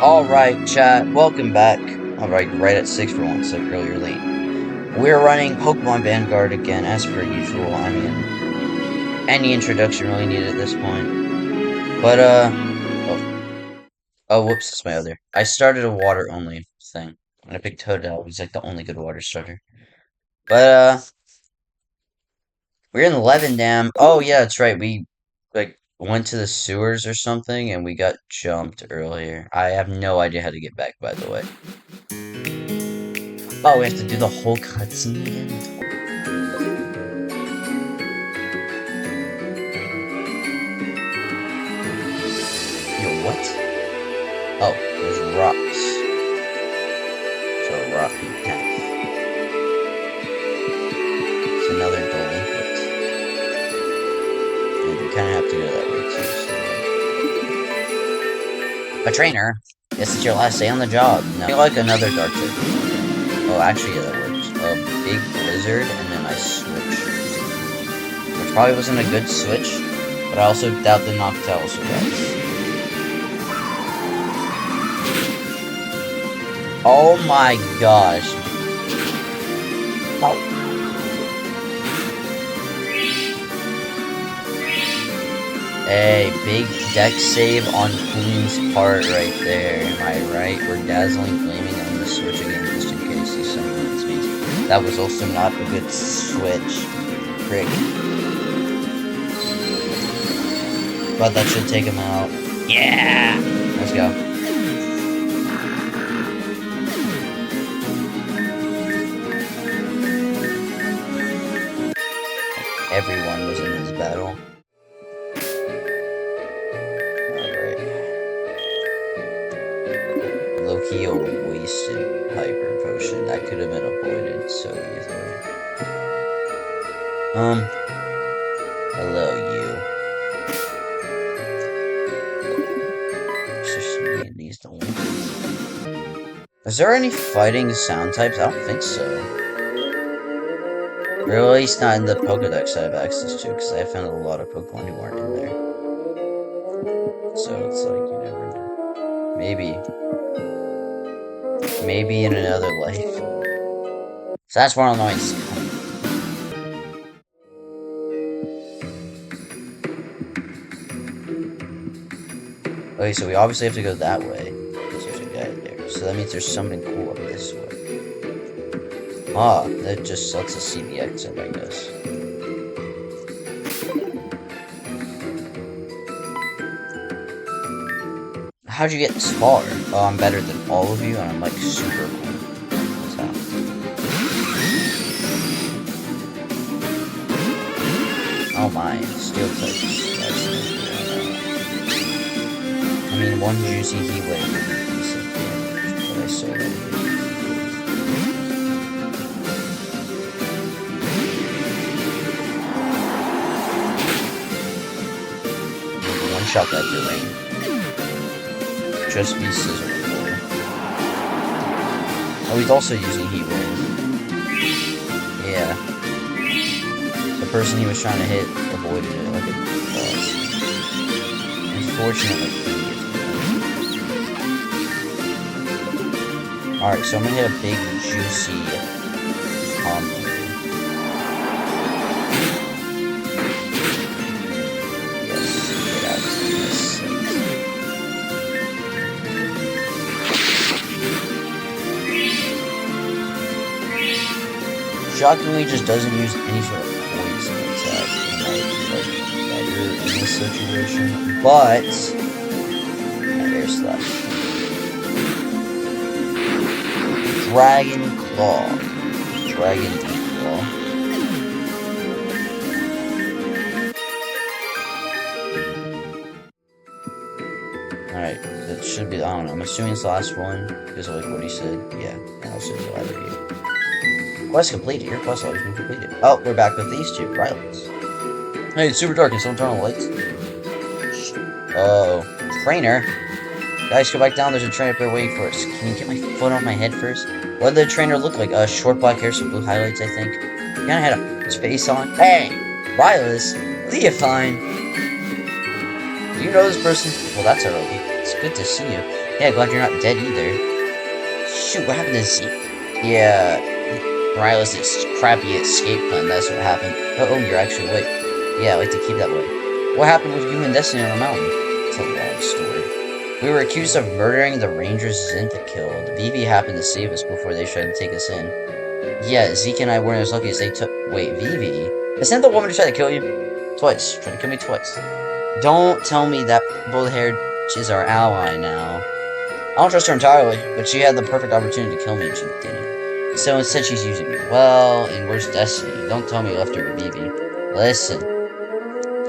Alright, chat, welcome back. Alright, right at 6 for once, so earlier late. We're running Pokemon Vanguard again, as per usual. I mean, any introduction really needed at this point. But, whoops, it's my other. I started a water-only thing. And I picked Toadell, he's like the only good water starter. But, we're in Levendam. Oh, yeah, that's right, we, like, went to the sewers or something, and we got jumped earlier. I have no idea how to get back, by the way. Oh, we have to do the whole cutscene again? Yo, what? Oh, there's rocks. So a rocky path. It's another delinquent. And you kind of have to go that way too. So. A trainer. This is your last day on the job. No, you like another dark type. Oh, actually, yeah, that works. A big blizzard, and then I switch. Which probably wasn't a good switch, but I also doubt the Noctowl survives. Oh my gosh. Oh. Hey, big deck save on Queen's part right there. Am I right? We're dazzling flaming. I'm gonna switch again just in case he summons me. That was also not a good switch. Frick. But that should take him out. Yeah! Let's go. Everyone was in this battle. Loki a wasted hyper potion. That could have been avoided so easily. Hello, you. It's just me and these delinquents. Is there any fighting sound types? I don't think so. Or at least not in the Pokedex I have access to, because I found a lot of Pokemon who aren't in there. So it's like, you never know. Maybe in another life. So that's more annoyance. Okay, so we obviously have to go that way. Because there's a guy there. So that means there's something cool up this way. Ah, that just lets us see the exit, I guess. How'd you get this far? Oh, I'm better than all of you, and I'm like super cool. What's that? Oh my, steel types. That's I mean, one juicy heat wave would be decent damage, but I so already hate one shot that terrain. Just be sizzling. Oh, he's also using heat wave. Yeah. The person he was trying to hit avoided it like a boss. Unfortunately. Alright, so I'm gonna hit a big, juicy combo. Yes, get out of this. Shockingly, just doesn't use any sort of poison attack. It might be like better in this situation, but air slash. Dragon Claw. Dragon Claw. Alright, that should be, I don't know, I'm assuming it's the last one, because of like what he said. Yeah, and also the other here. Quest completed. Your quest log has been completed. Oh, we're back with these two, Rylance. Hey, it's super dark. Can someone turn on the lights? Oh, trainer. Guys, go back down. There's a trainer up there waiting for us. Can you get my foot off my head first? What did the trainer look like? Short black hair, some blue highlights, I think. He kinda had a face on. Hey! Rylance! Leofvine! Do you know this person? Well, that's alright. It's good to see you. Yeah, glad you're not dead either. Shoot, what happened to Z? Yeah, Riley's crappy escape plan, that's what happened. Oh, you're actually awake. Yeah, I like to keep that way. What happened with you and Destiny on the mountain? It's a long story. We were accused of murdering the rangers Zinta killed. Vivi happened to save us before they tried to take us in. Yeah, Zeke and I weren't as lucky as they took. Wait, Vivi? Isn't that the woman who tried to kill you? Twice. Tried to kill me twice. Don't tell me that bold-haired is our ally now. I don't trust her entirely, but she had the perfect opportunity to kill me and she didn't. So instead she's using me. Well, and where's Destiny? Don't tell me you left her with Vivi. Listen,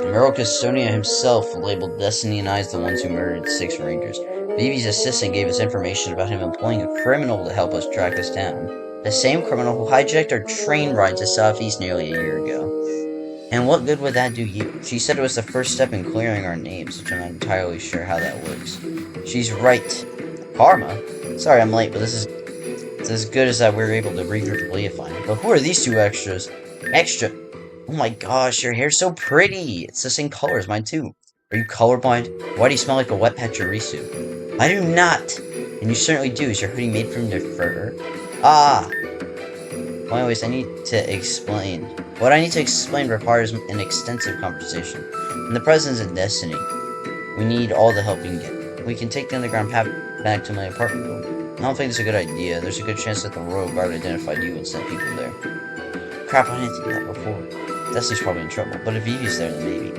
Admiral Ciostonia himself labeled Destiny and I as the ones who murdered 6 rangers. Vivi's assistant gave us information about him employing a criminal to help us track us down. The same criminal who hijacked our train ride to Southeast nearly a year ago. And what good would that do you? She said it was the first step in clearing our names, which I'm not entirely sure how that works. She's right. Karma? Sorry I'm late, but it's as good as that we were able to regroup Leofvine. But who are these 2 extras? Extra? Oh my gosh, your hair's so pretty! It's the same color as mine too. Are you colorblind? Why do you smell like a wet pachirisu? I do not! And you certainly do. Is your hoodie made from their fur? Ah! Well, anyways, I need to explain. What I need to explain requires an extensive conversation. In the presence of Destiny, we need all the help we can get. We can take the underground path back to my apartment building. I don't think it's a good idea. There's a good chance that the Royal Guard identified you and sent people there. Crap, I didn't think of that before. Destiny's probably in trouble, but if Evie's there, then maybe.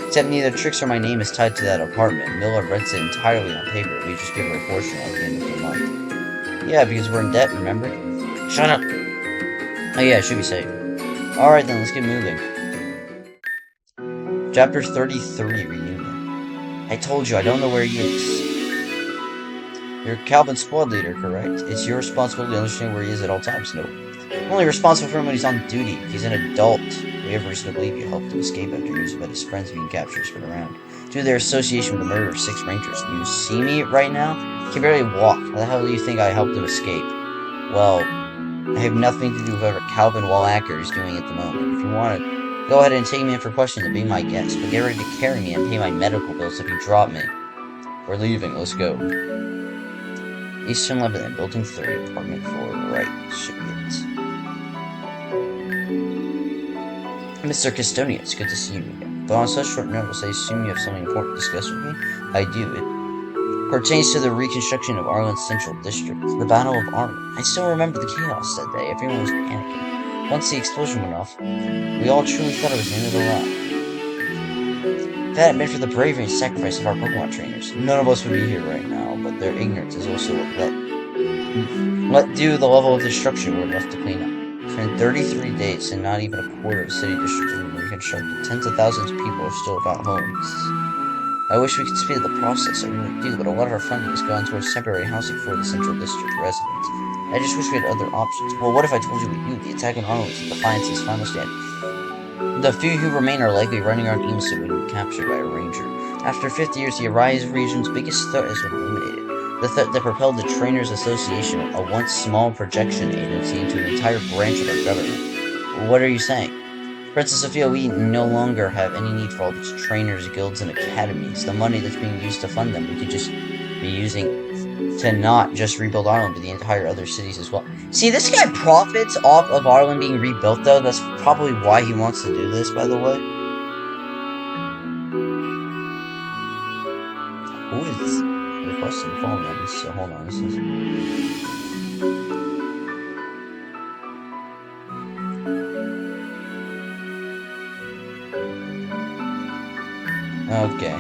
Except neither Trix or my name is tied to that apartment. Miller rents it entirely on paper. We just give her a portion at the end of the month. Yeah, because we're in debt, remember? Shut up! Oh yeah, it should be safe. Alright then, let's get moving. Chapter 33, Reunion. I told you, I don't know where he is. You're Calvin's squad leader, correct? It's your responsibility to understand where he is at all times, no? I'm only responsible for him when he's on duty. He's an adult. We have reason to believe you helped him escape after news about his friends being captured spread around. Due to their association with the murder of 6 rangers. Do you see me right now? I can barely walk. How the hell do you think I helped him escape? Well, I have nothing to do with whatever Calvin Wallacker is doing at the moment. If you want to, go ahead and take me in for questioning and be my guest, but get ready to carry me and pay my medical bills if you drop me. We're leaving, let's go. Eastern Lebanon, Building 3, Apartment 4, right, should be it. Mr. Ciostonia, it's good to see you again. But on such short notice, I assume you have something important to discuss with me? I do. It pertains to the reconstruction of Arlen's Central District, the Battle of Arlen. I still remember the chaos that day. Everyone was panicking. Once the explosion went off, we all truly thought it was the end of the line. If it hadn't been for the bravery and sacrifice of our Pokemon trainers, none of us would be here right now, but their ignorance is also what let due the level of destruction we're left to clean up. In 33 days, and not even a quarter of the city district has been reconstructed. Tens of thousands of people are still without homes. I wish we could speed up the process, I really do, but a lot of our funding has gone towards temporary housing for the Central District residents. I just wish we had other options. Well, what if I told you we knew the attack on Arnold is Defiance's final stand? The few who remain are likely running around aimlessly when captured by a ranger. After 50 years, the Arise region's biggest threat has been eliminated. The threat that propelled the Trainers Association, a once small projection agency, into an entire branch of our government. What are you saying? Princess Sophia, we no longer have any need for all these trainers, guilds, and academies. The money that's being used to fund them, we could just be using to not just rebuild Ireland, but the entire other cities as well. See, this guy profits off of Ireland being rebuilt, though. That's probably why he wants to do this, by the way. Who is requesting the phone numbers? So hold on, this is... Okay.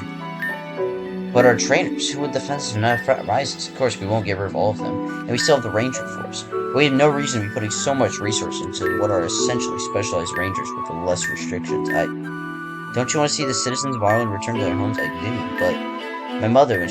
But our trainers, who would defend us if another threat arises? Of course, we won't get rid of all of them, and we still have the Ranger Force. But we have no reason to be putting so much resource into what are essentially specialized Rangers with less restrictions. Don't you want to see the citizens of Ireland return to their homes? I do, but my mother, when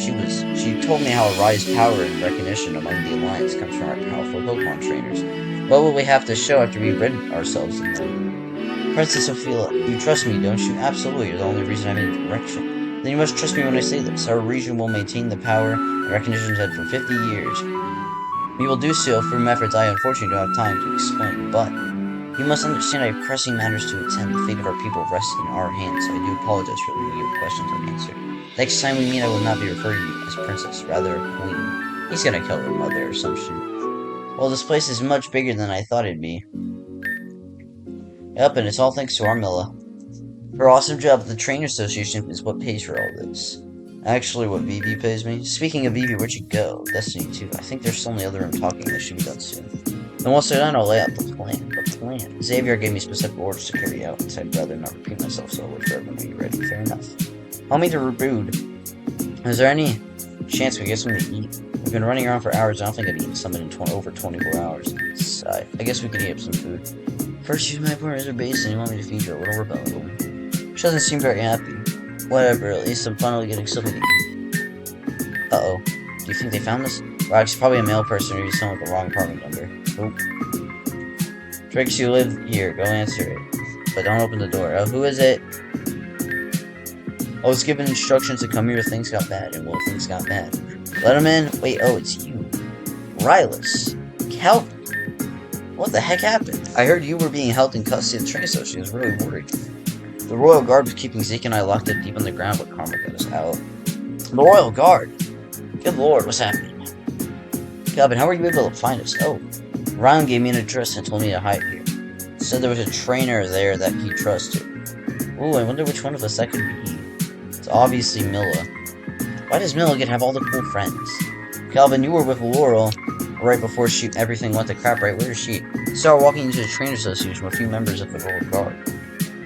she told me how Arise power and recognition among the Alliance comes from our powerful Pokemon trainers. What will we have to show after we rid ourselves of them? Princess Sophia, you trust me, don't you? Absolutely, you're the only reason I'm in direction. Then you must trust me when I say this. Our region will maintain the power and recognition it's had for 50 years. We will do so through methods I unfortunately don't have time to explain, but you must understand I have pressing matters to attend. The fate of our people rests in our hands, so I do apologize for leaving your questions unanswered. Next time we meet, I will not be referring to you as princess, rather a queen. He's gonna kill her mother or some shit. Well, this place is much bigger than I thought it'd be. Yep, and it's all thanks to Armilla. Her awesome job at the Train Association is what pays for all this. Actually, what Vivi pays me? Speaking of Vivi, where'd you go? Destiny 2. I think they're still in the other room talking. They should be done soon. Then once they're done, I'll lay out the plan. The plan? Xavier gave me specific orders to carry out, and I'd rather not repeat myself, so I'll wait for everyone to be ready. Fair enough. Help me to reboot. Is there any chance we get something to eat? We've been running around for hours. I don't think I've eaten something in over 24 hours. Sigh. I guess we could eat up some food. First, use my partner as a base, and you want me to feed your little rebellion. She doesn't seem very happy. Whatever, at least I'm finally getting something to eat. Uh-oh. Do you think they found this? Well, it's probably a male person or he's someone with the wrong apartment number. Oop. Tricks, you live here. Go answer it. But don't open the door. Oh, who is it? I was given instructions to come here if things got bad, and well, things got bad. Let him in. Wait, oh, it's you. Rylus. Calvin. What the heck happened? I heard you were being held in custody of the train association. I was really worried. The Royal Guard was keeping Zeke and I locked up deep on the ground, but Karma got us out. The Royal Guard? Good lord, what's happening? Calvin, how were you able to find us? Oh, Ryan gave me an address and told me to hide here. Said there was a trainer there that he trusted. Ooh, I wonder which one of us that could be. It's obviously Milla. Why does Milla get to have all the cool friends? Calvin, you were with Laurel right before everything went to crap, right? Where is she? Started walking into the train association with a few members of the Royal Guard.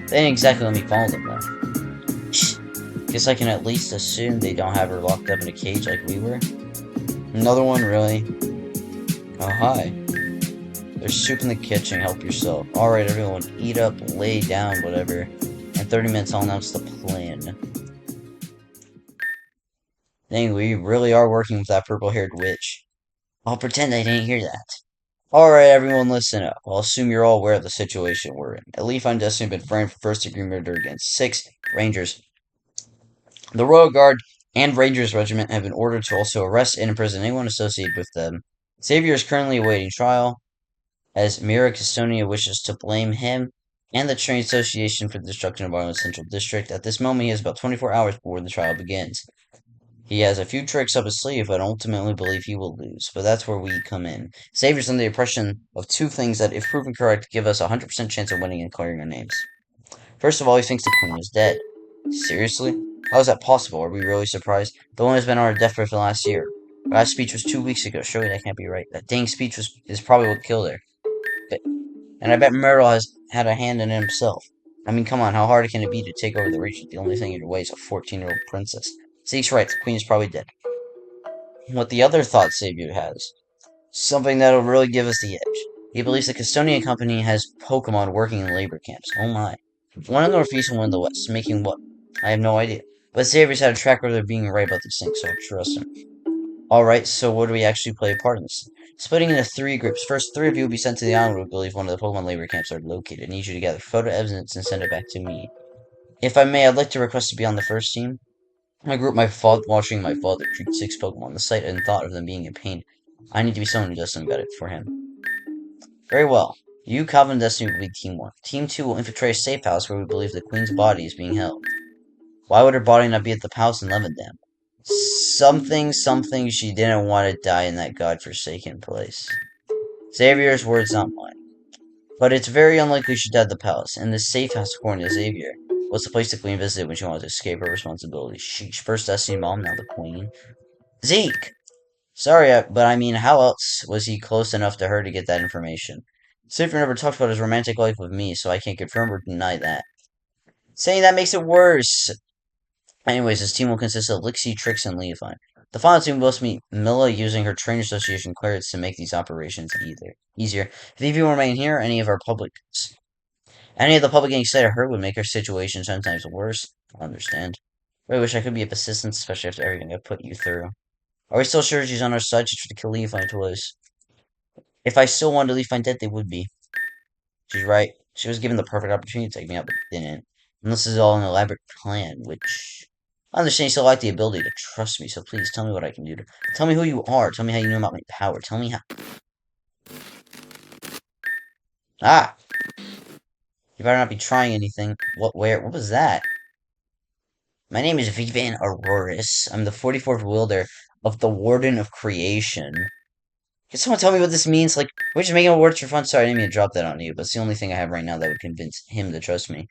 They didn't exactly let me follow them, though. Guess I can at least assume they don't have her locked up in a cage like we were. Another one, really? Oh, hi. There's soup in the kitchen, help yourself. Alright, everyone, eat up, lay down, whatever. In 30 minutes, I'll announce the plan. Dang, we really are working with that purple-haired witch. I'll pretend I didn't hear that. Alright, everyone, listen up. I'll assume you're all aware of the situation we're in. Leofvine Destiny have been framed for first-degree murder against 6 Rangers. The Royal Guard and Rangers Regiment have been ordered to also arrest and imprison anyone associated with them. Xavier is currently awaiting trial, as Mira Ciostonia wishes to blame him and the Train Association for the destruction of Ireland's Central District. At this moment, he has about 24 hours before the trial begins. He has a few tricks up his sleeve, but I ultimately believe he will lose. But that's where we come in. Xavier's under the impression of 2 things that, if proven correct, give us a 100% chance of winning and clearing our names. First of all, he thinks the Queen is dead. Seriously? How is that possible? Are we really surprised? The woman has been on her deathbed for the last year. Her last speech was 2 weeks ago. Surely that can't be right. That dang speech is probably what killed her. But, and I bet Myrtle has had a hand in it himself. I mean, come on, how hard can it be to take over the region? The only thing in your way is a 14-year-old princess. Zeke's right, the Queen is probably dead. What the other thought Xavier has. Something that'll really give us the edge. He believes the Ciostonia Company has Pokemon working in labor camps. Oh my. One in the northeast and one in the west. Making what? I have no idea. But Xavier's had a track record of being right about these things, so I trust him. Alright, so what do we actually play a part in this? Splitting into 3 groups. First, 3 of you will be sent to the island where we believe one of the Pokemon labor camps are located. I need you to gather photo evidence and send it back to me. If I may, I'd like to request to be on the first team. I grew up watching my father treat 6 Pokemon. The sight and thought of them being in pain. I need to be someone who does something about it for him. Very well. You, Calvin, and Destiny will be Team 1. Team 2 will infiltrate a safe house where we believe the Queen's body is being held. Why would her body not be at the palace in Levendam? Something she didn't want to die in that godforsaken place. Xavier's words, not mine. But it's very unlikely she died at the palace, and this safe house, according to Xavier, was the place the Queen visited when she wanted to escape her responsibilities. Sheesh, first Destiny Mom, now the Queen. Zeke! Sorry, but I mean, how else was he close enough to her to get that information? Xavier never talked about his romantic life with me, so I can't confirm or deny that. Saying that makes it worse! Anyways, this team will consist of Lixie, Trix, and Leofvine. The final team will meet Milla using her Train Association clearance to make these operations easier. If any of you remain here, any of the public getting excited hurt would make our situation 10 times worse. I understand. I wish I could be of assistance, especially after everything I put you through. Are we still sure she's on our side? She tried to kill Leofvine twice. If I still wanted to Leofvine dead, they would be. She's right. She was given the perfect opportunity to take me out, but didn't. And this is all an elaborate plan, which... I understand you still lack the ability to trust me, so please tell me what I can do to... Tell me who you are. Tell me how you know about my power. Tell me how... Ah! You better not be trying anything. What was that? My name is Vivan Auroris. I'm the 44th wielder of the Warden of Creation. Can someone tell me what this means? Like, we're just making words for fun. Sorry, I didn't mean to drop that on you, but it's the only thing I have right now that would convince him to trust me.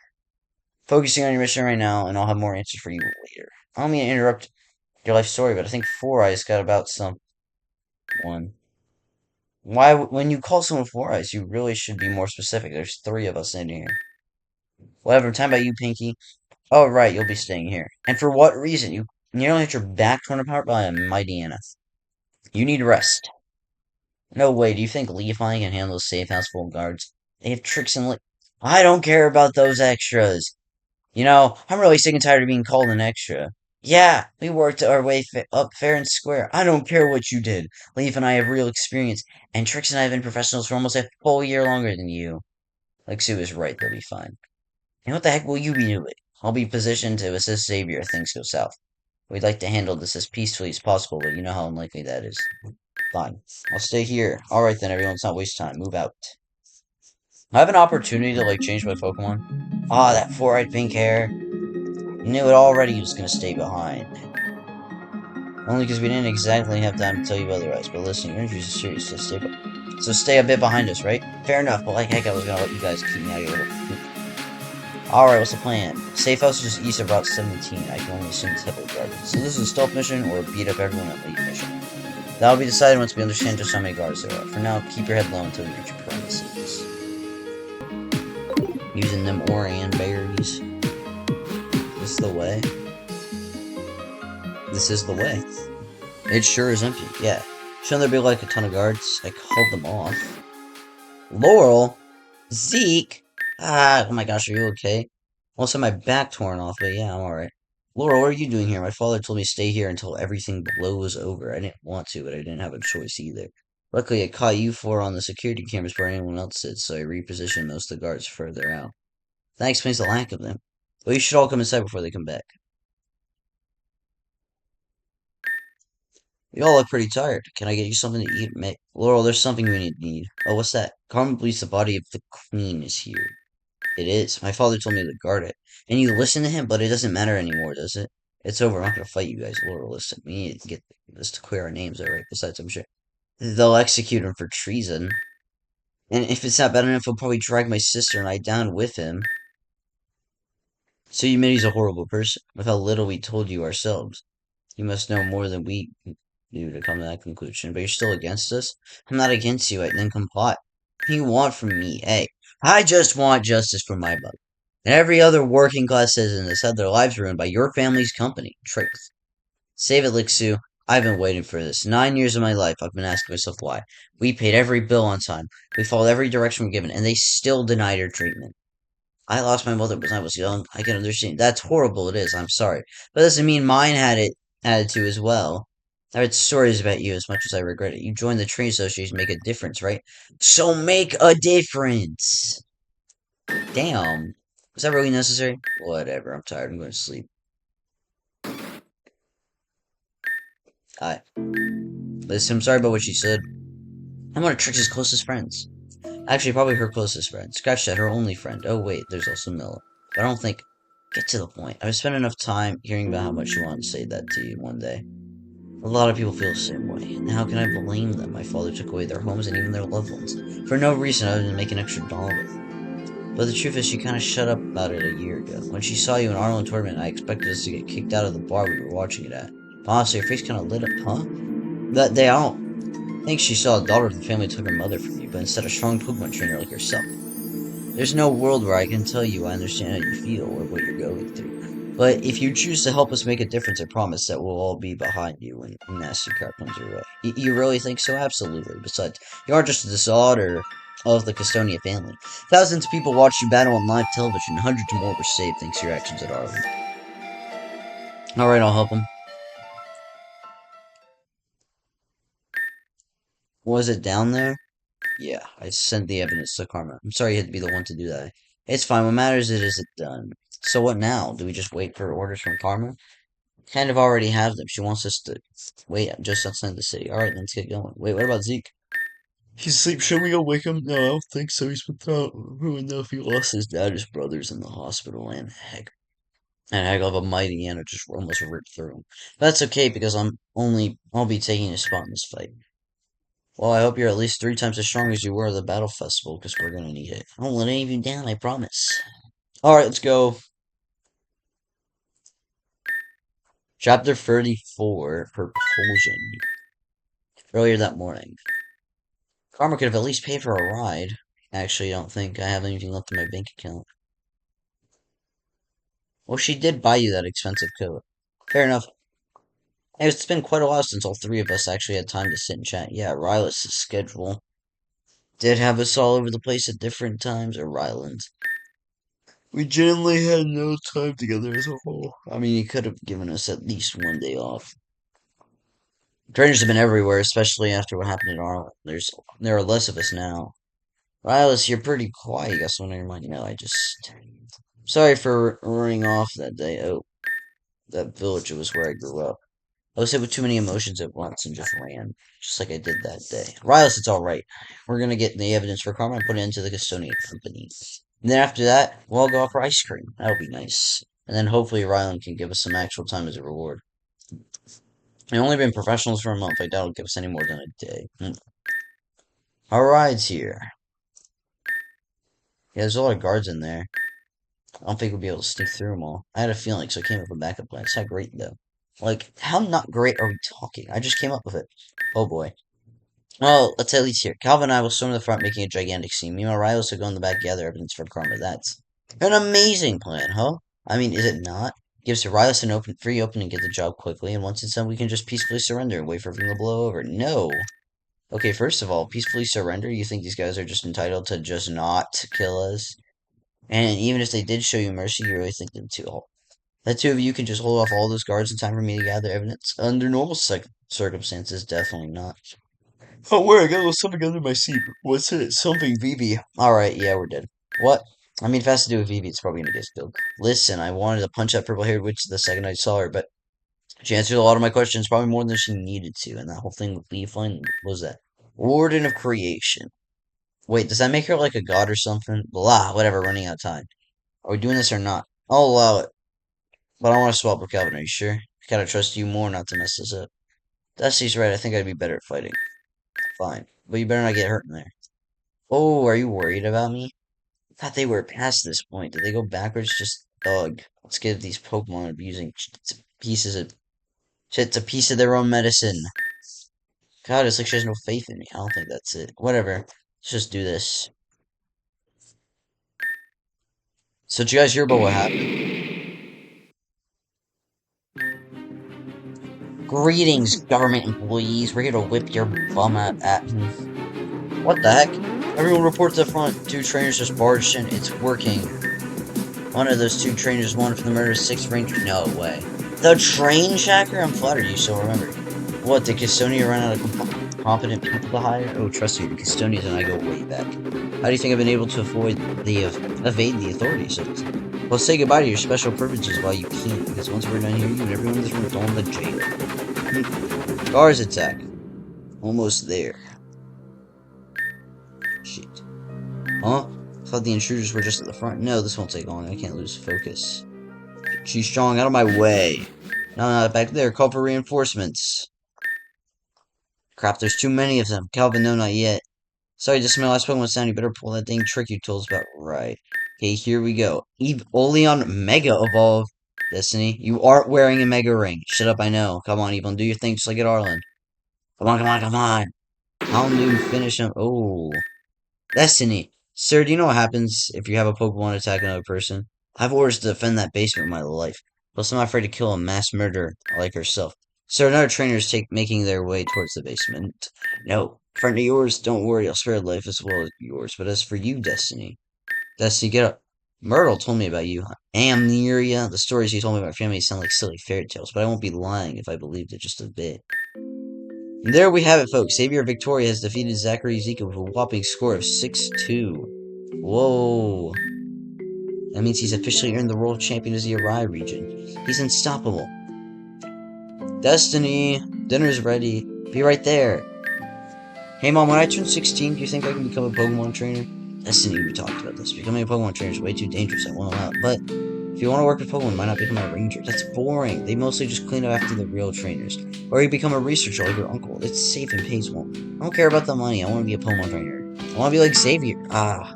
Focusing on your mission right now, and I'll have more answers for you later. I don't mean to interrupt your life story, but I think Four Eyes got about someone. Why, when you call someone Four Eyes, you really should be more specific. There's three of us standing here. Whatever, time about you, Pinky. Oh, right, you'll be staying here. And for what reason? You nearly had your back torn apart by a mighty Anna. You need rest. No way, do you think Leofvine can handle a safe house full of guards? They have tricks and I don't care about those extras. You know, I'm really sick and tired of being called an extra. Yeah, we worked our way up fair and square. I don't care what you did. Leaf and I have real experience, and Trix and I have been professionals for almost a full year longer than you. Sue is right, they'll be fine. And what the heck will you be doing? I'll be positioned to assist Xavier if things go south. We'd like to handle this as peacefully as possible, but you know how unlikely that is. Fine. I'll stay here. Alright then, everyone, let's not waste time. Move out. I have an opportunity to, change my Pokemon. Ah, that four-eyed pink hair. Knew it already he was gonna stay behind. Only because we didn't exactly have time to tell you otherwise. But listen, your injuries are serious, so stay a bit behind us, right? Fair enough, but like heck, I was gonna let you guys keep me out of your little coop. Alright, what's the plan? Safe house is just east of Route 17. I can only assume it's heavily guarded. So this is a stealth mission or a beat up everyone at lead mission. That'll be decided once we understand just how many guards there are. For now, keep your head low until we reach your premises. Using them Orion berries. This is the way. This is the way. It sure is empty, yeah. Shouldn't there be a ton of guards? I called them off. Laurel? Zeke? Ah, oh my gosh, are you okay? Also, my back torn off, but yeah, I'm alright. Laurel, what are you doing here? My father told me to stay here until everything blows over. I didn't want to, but I didn't have a choice either. Luckily, I caught you four on the security cameras before anyone else did, so I repositioned most of the guards further out. That explains the lack of them. But you should all come inside before they come back. You all look pretty tired. Can I get you something to eat? Laurel, there's something we need. Oh, what's that? Carmen believes the body of the queen is here. It is. My father told me to guard it. And you listen to him, but it doesn't matter anymore, does it? It's over. I'm not gonna fight you guys. Laurel, listen. We need to get this to clear our names, alright? Besides, I'm sure they'll execute him for treason. And if it's not bad enough, he'll probably drag my sister and I down with him. So you admit he's a horrible person, with how little we told you ourselves. You must know more than we do to come to that conclusion, but you're still against us? I'm not against you, then comply. What do you want from me? Hey, I just want justice for my mother. And every other working class citizen that's had their lives ruined by your family's company. Truth. Save it, Lixu. I've been waiting for this. 9 years of my life, I've been asking myself why. We paid every bill on time. We followed every direction we're given, and they still denied her treatment. I lost my mother when I was young. I can understand. That's horrible, it is. I'm sorry. But it doesn't mean mine had to as well. I read stories about you as much as I regret it. You joined the train association to make a difference, right? So make a difference! Damn. Was that really necessary? Whatever, I'm tired. I'm going to sleep. Listen, I'm sorry about what she said. I'm one of Trix's closest friends. Actually, probably her closest friend. Scratch that, her only friend. Oh, wait, there's also Milla. But I don't think... Get to the point. I've spent enough time hearing about how much she wanted to say that to you one day. A lot of people feel the same way. And how can I blame them? My father took away their homes and even their loved ones. For no reason other than to make an extra dollar. But the truth is, she kind of shut up about it a year ago. When she saw you in Arlen tournament, I expected us to get kicked out of the bar we were watching it at. But honestly, her face kind of lit up, huh? That day, I don't think she saw a daughter of the family took her mother from you, but instead a strong Pokemon trainer like herself. There's no world where I can tell you I understand how you feel or what you're going through. But if you choose to help us make a difference, I promise that we'll all be behind you when nasty crap comes your way. You really think so? Absolutely. Besides, you aren't just a disorder of the Ciostonia family. Thousands of people watched you battle on live television, and hundreds more were saved thanks to your actions at Arlen. Alright, I'll help him. Was it down there? Yeah, I sent the evidence to Karma. I'm sorry you had to be the one to do that. It's fine. What matters is it done. So what now? Do we just wait for orders from Karma? Kind of already have them. She wants us to wait just outside the city. Alright, let's get going. Wait, what about Zeke? He's asleep. Should we go wake him? No, I don't think so. He's without ruined enough. He lost his dad, his brothers in the hospital, and heck. And I have a mighty and it just almost ripped through him. But that's okay because I'll be taking a spot in this fight. Well, I hope you're at least 3 times as strong as you were at the battle festival, because we're gonna need it. I won't let any of you down, I promise. Alright, let's go. Chapter 34, Propulsion. Earlier that morning. Karma could have at least paid for a ride. Actually, I don't think I have anything left in my bank account. Well, she did buy you that expensive coat. Fair enough. Hey, it's been quite a while since all three of us actually had time to sit and chat. Yeah, Rylas' schedule did have us all over the place at different times, or Ryland. We generally had no time together as a whole. I mean, he could have given us at least one day off. Trainers have been everywhere, especially after what happened in Arlen. There are less of us now. Rylas, you're pretty quiet. You got something on your mind? No, I just... Sorry for running off that day. Oh, that village was where I grew up. I was hit with too many emotions at once and just ran, just like I did that day. Rylas, it's all right. We're gonna get the evidence for karma and put it into the Ciostonia Company. And then after that, we'll all go out for ice cream. That'll be nice. And then hopefully Rylan can give us some actual time as a reward. We've only been professionals for a month. I doubt it'll give us any more than a day. Our ride's here. Yeah, there's a lot of guards in there. I don't think we'll be able to sneak through them all. I had a feeling, so I came up with a backup plan. It's not great, though. Like, how not great are we talking? I just came up with it. Oh boy. Well, let's at least hear. Calvin and I will storm the front, making a gigantic scene. Meanwhile, Riles will go in the back, gather evidence for karma. That's an amazing plan, huh? I mean, is it not? Gives Riles an free opening to get the job quickly, and once it's done, we can just peacefully surrender and wait for everything to blow over. No. Okay, first of all, peacefully surrender? You think these guys are just entitled to just not kill us? And even if they did show you mercy, you really think them too? The two of you can just hold off all those guards in time for me to gather evidence? Under normal circumstances, definitely not. Oh, where? I got a little something under my seat. What's it? Something, Vivi. Alright, yeah, we're dead. What? I mean, if it has to do with Vivi, it's probably gonna get spilled. Listen, I wanted to punch that purple-haired witch the second I saw her, but she answered a lot of my questions, probably more than she needed to, and that whole thing with Leofvine, what was that? Warden of Creation. Wait, does that make her like a god or something? Blah, whatever, running out of time. Are we doing this or not? I'll allow it, but I want to swap with Calvin, are you sure? I gotta trust you more not to mess this up. Dusty's right, I think I'd be better at fighting. Fine, but you better not get hurt in there. Oh, are you worried about me? I thought they were past this point. Did they go backwards? Just ugh. Let's give these Pokemon abusing pieces of shit's a piece of their own medicine. God, it's like she has no faith in me. I don't think that's it. Whatever. Let's just do this. So did you guys hear about what happened? Greetings, government employees. We're here to whip your bum at What the heck? Everyone reports up front. 2 trainers just barged in. It's working. One of those 2 trainers wanted for the murder of 6 rangers. No way. The train tracker? I'm flattered you so remembered. What, did Ciostonia run out of competent people to hire? Oh, trust me, the Custodians and I go way back. How do you think I've been able to evade the authorities? Well, say goodbye to your special privileges while you can, because once we're done here, you and everyone in this room are thrown in the jail. Guards attack. Almost there. Shit. Huh? I thought the intruders were just at the front. No, this won't take long. I can't lose focus. She's strong. Out of my way. No, back there. Call for reinforcements. Crap, there's too many of them. Calvin, no, not yet. Sorry, just my last Pokemon sound. You better pull that dang trick you told us about. Right. Okay, here we go. Oleon Mega Evolve. Destiny, you aren't wearing a Mega Ring. Shut up, I know. Come on, Evelyn, do your thing just like at Arlen. Come on, come on, come on. How new finish him? Oh. Destiny. Sir, do you know what happens if you have a Pokemon attack another person? I have orders to defend that basement with my life. Plus, I'm not afraid to kill a mass murderer like herself. Sir, another trainer is making their way towards the basement. No. Friend of yours, don't worry, I'll spare life as well as yours. But as for you, Destiny. Destiny, get up. Myrtle told me about you. Amneria. The stories you told me about your family sound like silly fairy tales, but I won't be lying if I believed it just a bit. And there we have it, folks. Xavier Victoria has defeated Zachary Zika with a whopping score of 6-2. Whoa. That means he's officially earned the role of champion as the Arai region. He's unstoppable. Destiny, dinner's ready. Be right there. Hey Mom, when I turn 16, do you think I can become a Pokemon trainer? Destiny, we talked about this. Becoming a Pokemon trainer is way too dangerous. I won't allow it. But if If you want to work with Pokemon, why not become a ranger? That's boring. They mostly just clean up after the real trainers. Or you become a researcher like your uncle. It's safe and pays well. I don't care about the money. I want to be a Pokemon trainer. I want to be like Xavier. Ah,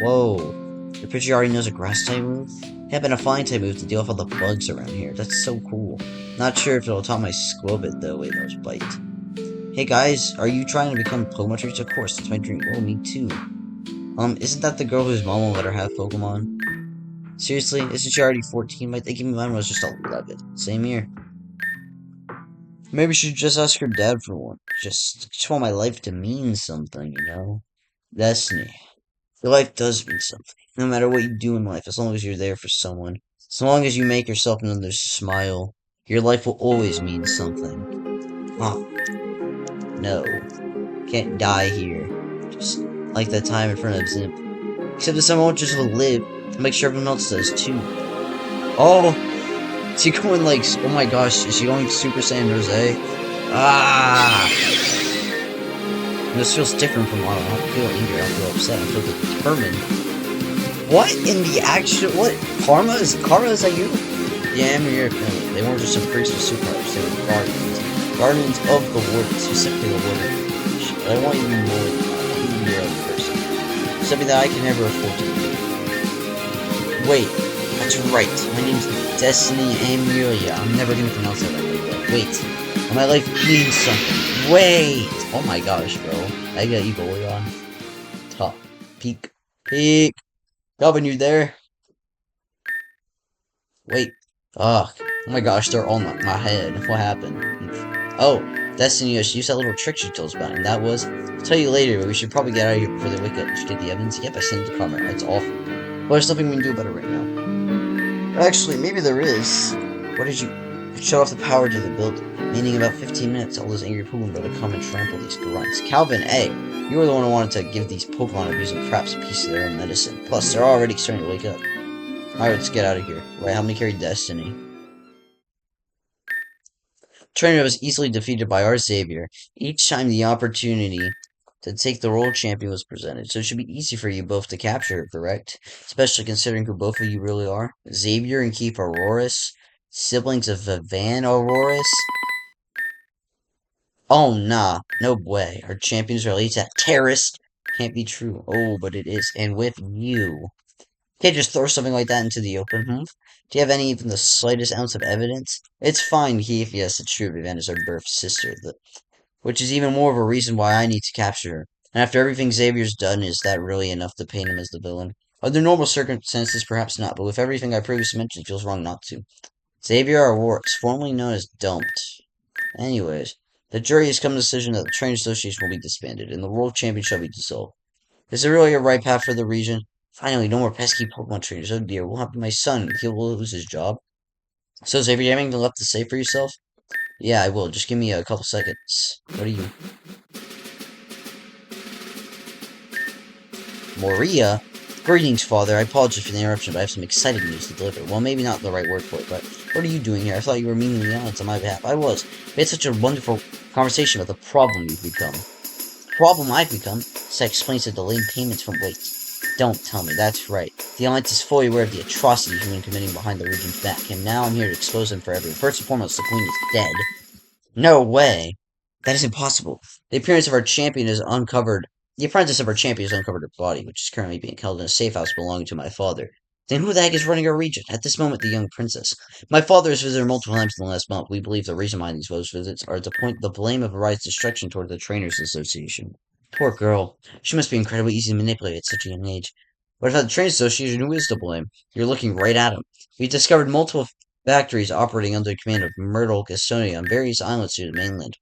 whoa. Your picture already knows a grass type move? It been a flying type move to deal with all the bugs around here. That's so cool. Not sure if it'll taunt my Squobit though. Wait, those bite. Hey guys, are you trying to become Pokemon trainers? Of course, that's my dream. Oh, me too. Isn't that the girl whose mom won't let her have Pokemon? Seriously, isn't she already 14? My thinking mine was just 11. Same year. Maybe she should just ask her dad for one. Just want my life to mean something, you know? Destiny. Your life does mean something. No matter what you do in life, as long as you're there for someone, as long as you make yourself and others smile, your life will always mean something. Oh, no. Can't die here. Just like that time in front of Zimp. Except this time I won't just live. I'll make sure everyone else does too. Oh! Is he going like, oh my gosh, is he going Super Saiyan Rose? Ah! This feels different from Autumn. I don't feel angry, I don't feel upset, I feel determined. What in the actual, what? Karma, is that you? Yeah, I'm here, apparently. They weren't just some freaks with superpowers, they were guardians. Guardians of the warden, specifically the warden. But I want you to be more than that. You be your own person. Something that I can never afford to do. Wait, that's right. My name's Destiny Amelia. I'm never gonna pronounce that right. Wait, my life means something. Wait! Oh my gosh, bro. I got Eevee on. Top. Peak. Peak! Calvin, you there? Wait. Ugh. Oh my gosh, they're on my head. What happened? Oh, Destiny, she used that little trick she told us about, and that was, I'll tell you later, but we should probably get out of here before they wake up. Did you get the evidence? Yep, I sent it to Carmen. It's awful. Well, there's nothing we can do about it right now. Actually, maybe there is. What did you... Shut off the power to the building. Meaning about 15 minutes, all those angry Pokemon better come and trample these grunts. Calvin, hey, you were the one who wanted to give these Pokemon abusing craps a piece of their own medicine. Plus, they're already starting to wake up. Alright, let's get out of here. Right, help me carry Destiny. Trainer was easily defeated by our Xavier each time the opportunity to take the role champion was presented, so it should be easy for you both to capture her, correct? Especially considering who both of you really are. Xavier and Keith Auroras, siblings of Van Auroras. Oh, nah, no way. Our champions are related to that terrorist. Can't be true. Oh, but it is. And with you. Can't just throw something like that into the open, hmm? Do you have even the slightest ounce of evidence? It's fine, Keith. Yes, it's true. Vivian is our birth sister, which is even more of a reason why I need to capture her. And after everything Xavier's done, is that really enough to paint him as the villain? Under normal circumstances, perhaps not, but with everything I previously mentioned, it feels wrong not to. Xavier Awards, formerly known as Dumped. Anyways, the jury has come to the decision that the Train Association will be disbanded, and the World Champion shall be dissolved. Is it really a right path for the region? Finally, no more pesky Pokemon trainers. Oh dear, what happened to my son? He'll lose his job. So, Xavier, you have anything left to say for yourself? Yeah, I will. Just give me a couple seconds. What are you? Moria? Greetings, Father. I apologize for the interruption, but I have some exciting news to deliver. Well, maybe not the right word for it, but what are you doing here? I thought you were meaningly honest on my behalf. I was. We had such a wonderful conversation about the problem you've become. Problem I've become? This explains the delayed payments from wait. Don't tell me, that's right. The Alliance is fully aware of the atrocities you've been committing behind the region's back, and now I'm here to expose them for everyone. First and foremost, the Queen is dead. No way. That is impossible. The appearance of our champion is uncovered. The apprentice of our champion has uncovered her body, which is currently being held in a safe house belonging to my father. Then who the heck is running our region? At this moment, the young princess. My father has visited her multiple times in the last month. We believe the reason behind these visits are to point the blame of Ari's destruction toward the Trainers Association. Poor girl. She must be incredibly easy to manipulate at such a young age. What about the Trainers Association? Who is to blame? You're looking right at him. We've discovered multiple factories operating under the command of Myrtle Ciostonia on various islands near the mainland.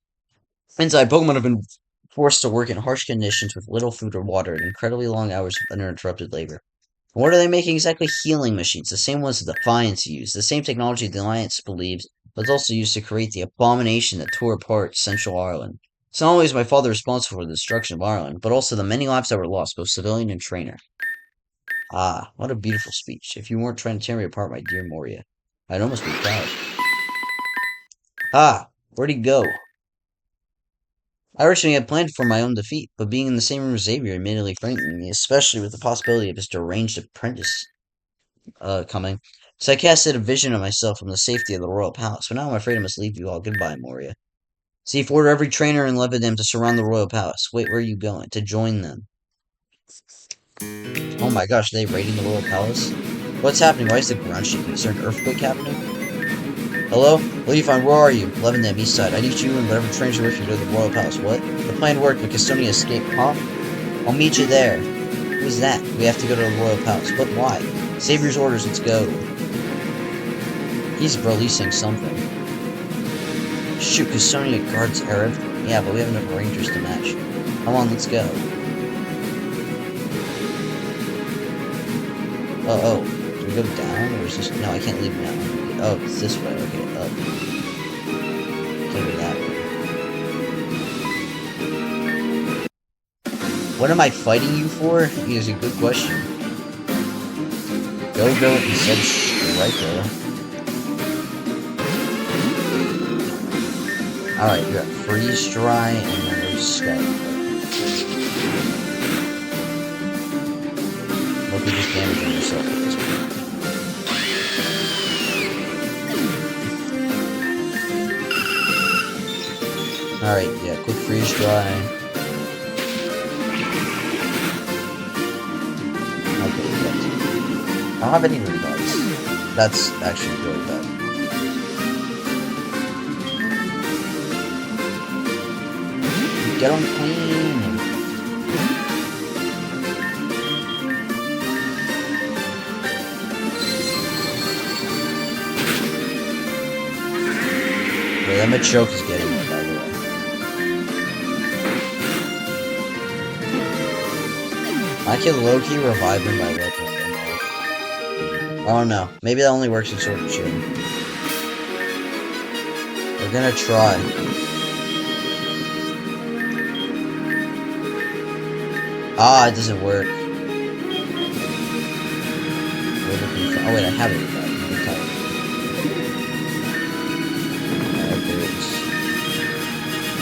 Inside, Pokemon have been forced to work in harsh conditions with little food or water and incredibly long hours of uninterrupted labor. And what are they making exactly? Healing machines, the same ones that Defiance used, the same technology the Alliance believes was also used to create the abomination that tore apart Central Ireland. So not only is my father responsible for the destruction of Ireland, but also the many lives that were lost, both civilian and trainer. Ah, what a beautiful speech. If you weren't trying to tear me apart, my dear Moria, I'd almost be proud. Ah, where'd he go? I originally had planned for my own defeat, but being in the same room as Xavier immediately frightened me, especially with the possibility of his deranged apprentice. coming. So I casted a vision of myself from the safety of the royal palace, but now I'm afraid I must leave you all. Goodbye, Moria. See, order every trainer in Lebanon to surround the royal palace. Wait, where are you going? To join them. Oh my gosh, are they raiding the royal palace? What's happening? Why is the ground shaking? Is there an earthquake happening? Hello? Leofvine, where are you? Lebanon, east side. I need you and whatever trainers are with you to the royal palace. What? The plan worked, but Ciostonia escaped. Huh? I'll meet you there. Who's that? We have to go to the royal palace. But why? Savior's orders, let's go. He's releasing something. Shoot, Ciostonia guards Arab? Yeah, but we have enough rangers to match. Come on, let's go. Oh. Do we go down, or is this... No, I can't leave now. Oh, it's this way. Okay, up. Can't go that way. What am I fighting you for? Is a good question. Go instead of Striker. Alright, you got Freeze Dry and then there's Skype. Look, you're just damaging yourself at this point. Alright, yeah, quick Freeze Dry. Okay, yes. I don't have any revives. That's actually really bad. Get on clean! Yeah, that Machoke is getting it, by the way. I can low-key revive him by looking at him. I don't know. Maybe that only works in Sword and Shield. We're gonna try. Ah, it doesn't work. Oh wait, I have it.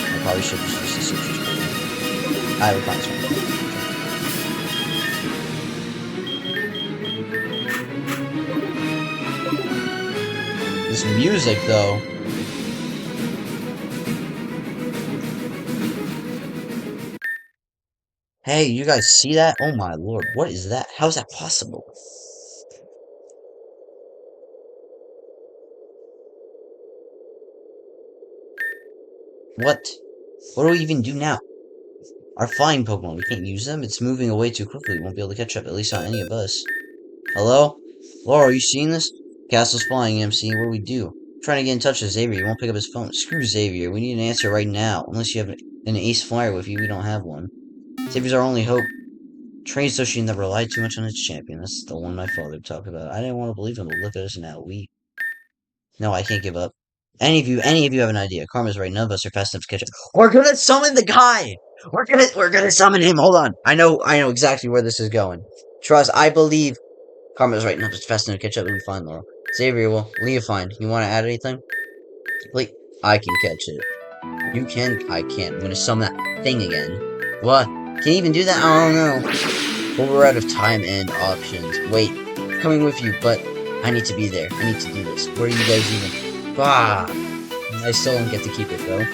I probably should just use the Citrus. I have a fine one. This music, though. Hey, you guys see that? Oh my lord, what is that? How is that possible? What? What do we even do now? Our flying Pokemon, we can't use them? It's moving away too quickly, we won't be able to catch up, at least not any of us. Hello? Laura, are you seeing this? Castle's flying, MC, what do we do? I'm trying to get in touch with Xavier, he won't pick up his phone. Screw Xavier, we need an answer right now. Unless you have an ace flyer with you, we don't have one. Xavier's our only hope. Train so she never relied too much on its champion. That's the one my father talked about. I didn't want to believe him, but look at us now. No, I can't give up. Any of you have an idea. Karma's right, none of us are fast enough to catch up. We're gonna summon the guy! We're gonna summon him, hold on. I know exactly where this is going. Trust, I believe Karma's right, none of us are fast enough to catch up, it'll be fine, Laurel. Xavier will. Leofvine, you wanna add anything? Wait, I can catch it. You can, I can't. I'm gonna summon that thing again. What? Can you even do that? Oh no. Well, we're out of time and options. Wait, I'm coming with you, but I need to be there. I need to do this. Where are you guys even? Ah, I still don't get to keep it though.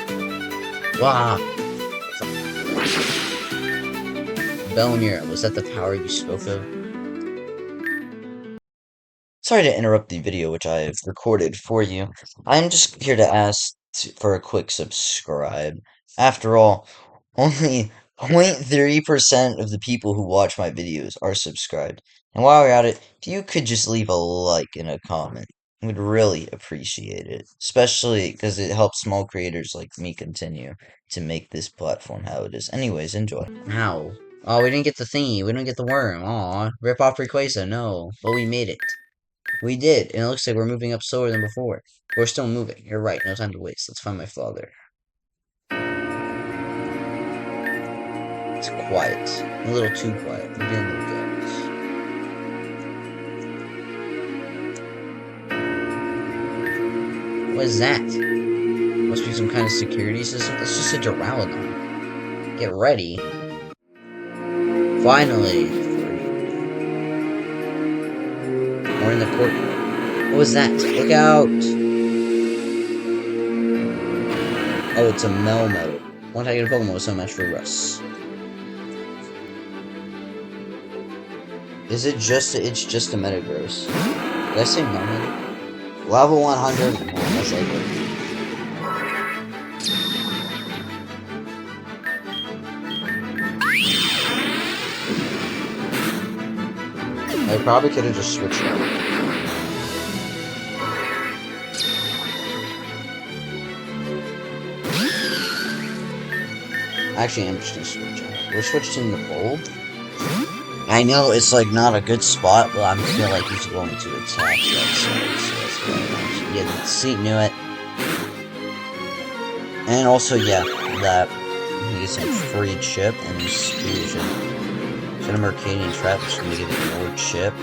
Wow. Belmir, was that the power you spoke of? Sorry to interrupt the video which I have recorded for you. I'm just here to ask for a quick subscribe. After all, only 0.3% of the people who watch my videos are subscribed. And while we're at it, if you could just leave a like and a comment, I would really appreciate it. Especially because it helps small creators like me continue to make this platform how it is. Anyways, enjoy. Ow. Oh, we didn't get the thingy. We didn't get the worm. Aw. Rip off Rayquaza. No. But we made it. We did, and it looks like we're moving up slower than before. But we're still moving. You're right. No time to waste. Let's find my father. It's quiet. A little too quiet. I'm dealing with guns. What is that? Must be some kind of security system. That's just a Duraludon. Get ready. Finally. We're in the court. What was that? Look out! Oh, it's a Melmo. One type of Pokemon with so much for Russ. Is it just? It's just a Metagross. Did I say Melmo? Level 100. Oh, that's likely. I probably could have just switched out. Actually, I'm just gonna switch out. We're switching the bulb. I know it's like not a good spot, but I'm feel like he's going to attack that side, so that's why yeah, see, knew it. And also, yeah, that he gets some free chip and fusion. Send him Arcadian Trap, which is gonna give it more chip.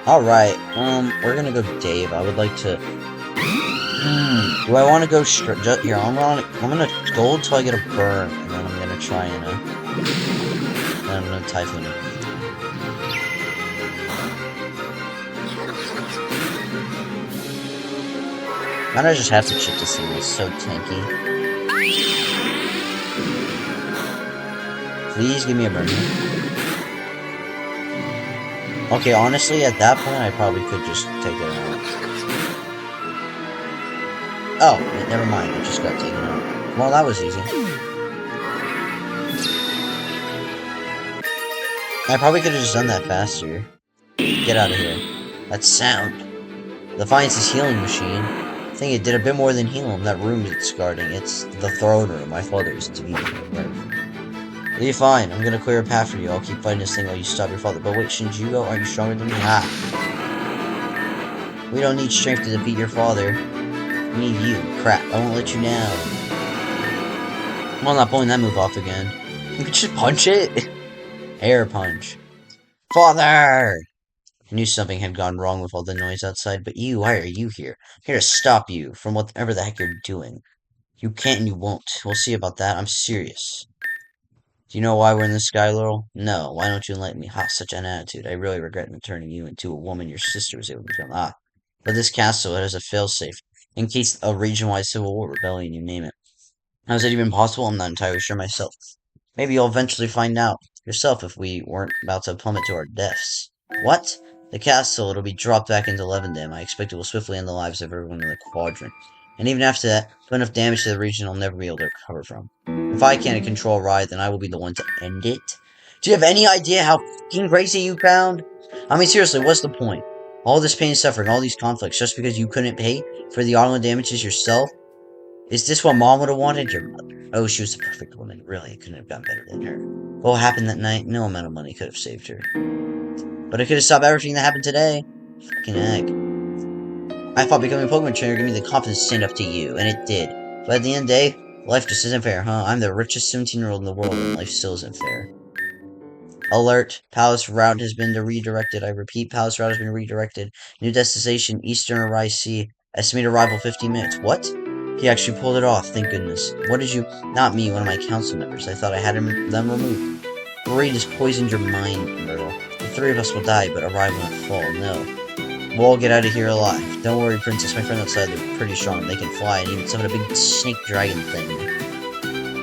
Alright, we're gonna go Dave. I would like to... do I want to go straight... Here, I'm gonna go until I get a burn, and then I'm gonna try and, then I'm gonna Typhoon it. Why don't I just have to chip this thing? It's so tanky. Please give me a burn. Okay, honestly, at that point, I probably could just take it out. Oh, wait, never mind. It just got taken out. Well, that was easy. I probably could have just done that faster. Get out of here. That sound. Leofvine's healing machine. I think it did a bit more than heal him. That room it's guarding. It's the throne room. My father's to be there. Leofvine, I'm gonna clear a path for you. I'll keep fighting this thing while you stop your father. But wait, shouldn't you go? Aren't you stronger than me? Ah. We don't need strength to defeat your father. We need you. Crap, I won't let you down. Well, I'm not pulling that move off again. You could just punch it. Air punch. Father! I knew something had gone wrong with all the noise outside, but you, why are you here? I'm here to stop you from whatever the heck you're doing. You can't and you won't. We'll see about that. I'm serious. Do you know why we're in the sky, Laurel? No. Why don't you enlighten me? Ha, such an attitude. I really regret turning you into a woman your sister was able to become. Ah. But this castle, it has a failsafe. In case a region-wide civil war, rebellion, you name it. How is that even possible? I'm not entirely sure myself. Maybe you'll eventually find out yourself if we weren't about to plummet to our deaths. What? The castle, it'll be dropped back into Levendam. I expect it will swiftly end the lives of everyone in the quadrant. And even after that, put enough damage to the region I'll never be able to recover from. If I can't control Riot, then I will be the one to end it. Do you have any idea how fucking crazy you sound? I mean, seriously, what's the point? All this pain and suffering, all these conflicts, just because you couldn't pay for the auto damages yourself? Is this what Mom would have wanted? Your mother. Oh, she was the perfect woman. Really, it couldn't have gotten better than her. What happened that night? No amount of money could have saved her. But it could have stopped everything that happened today. Fucking heck. I thought becoming a Pokemon trainer gave me the confidence to stand up to you, and it did. But at the end of the day, life just isn't fair, huh? I'm the richest 17-year-old in the world, and life still isn't fair. Alert. Palace route has been redirected. I repeat, Palace route has been redirected. New destination, Eastern Arise Sea. Estimated arrival 15 minutes. What? He actually pulled it off, thank goodness. What did you... Not me, one of my council members. I thought I had them removed. Greed has poisoned your mind, Myrtle. The three of us will die, but arrive will not fall. No. We'll all get out of here alive. Don't worry, Princess. My friend outside, they're pretty strong. They can fly and even summon a big snake dragon thing.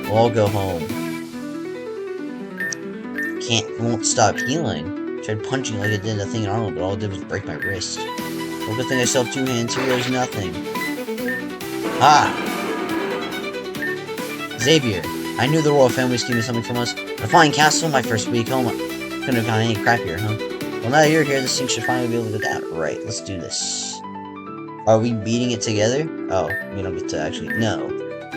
We'll all go home. Won't stop healing. Tried punching like it did a thing in Arnold, but all it did was break my wrist. Well, good thing I still have 2 hands. Here goes nothing. Ah! Xavier, I knew the royal family was keeping something from us. The flying castle, my first week home. Couldn't have gone any crappier, huh? Well, now you're here, this thing should finally be able to go down. Right, let's do this. Are we beating it together? Oh, we don't get to actually... No.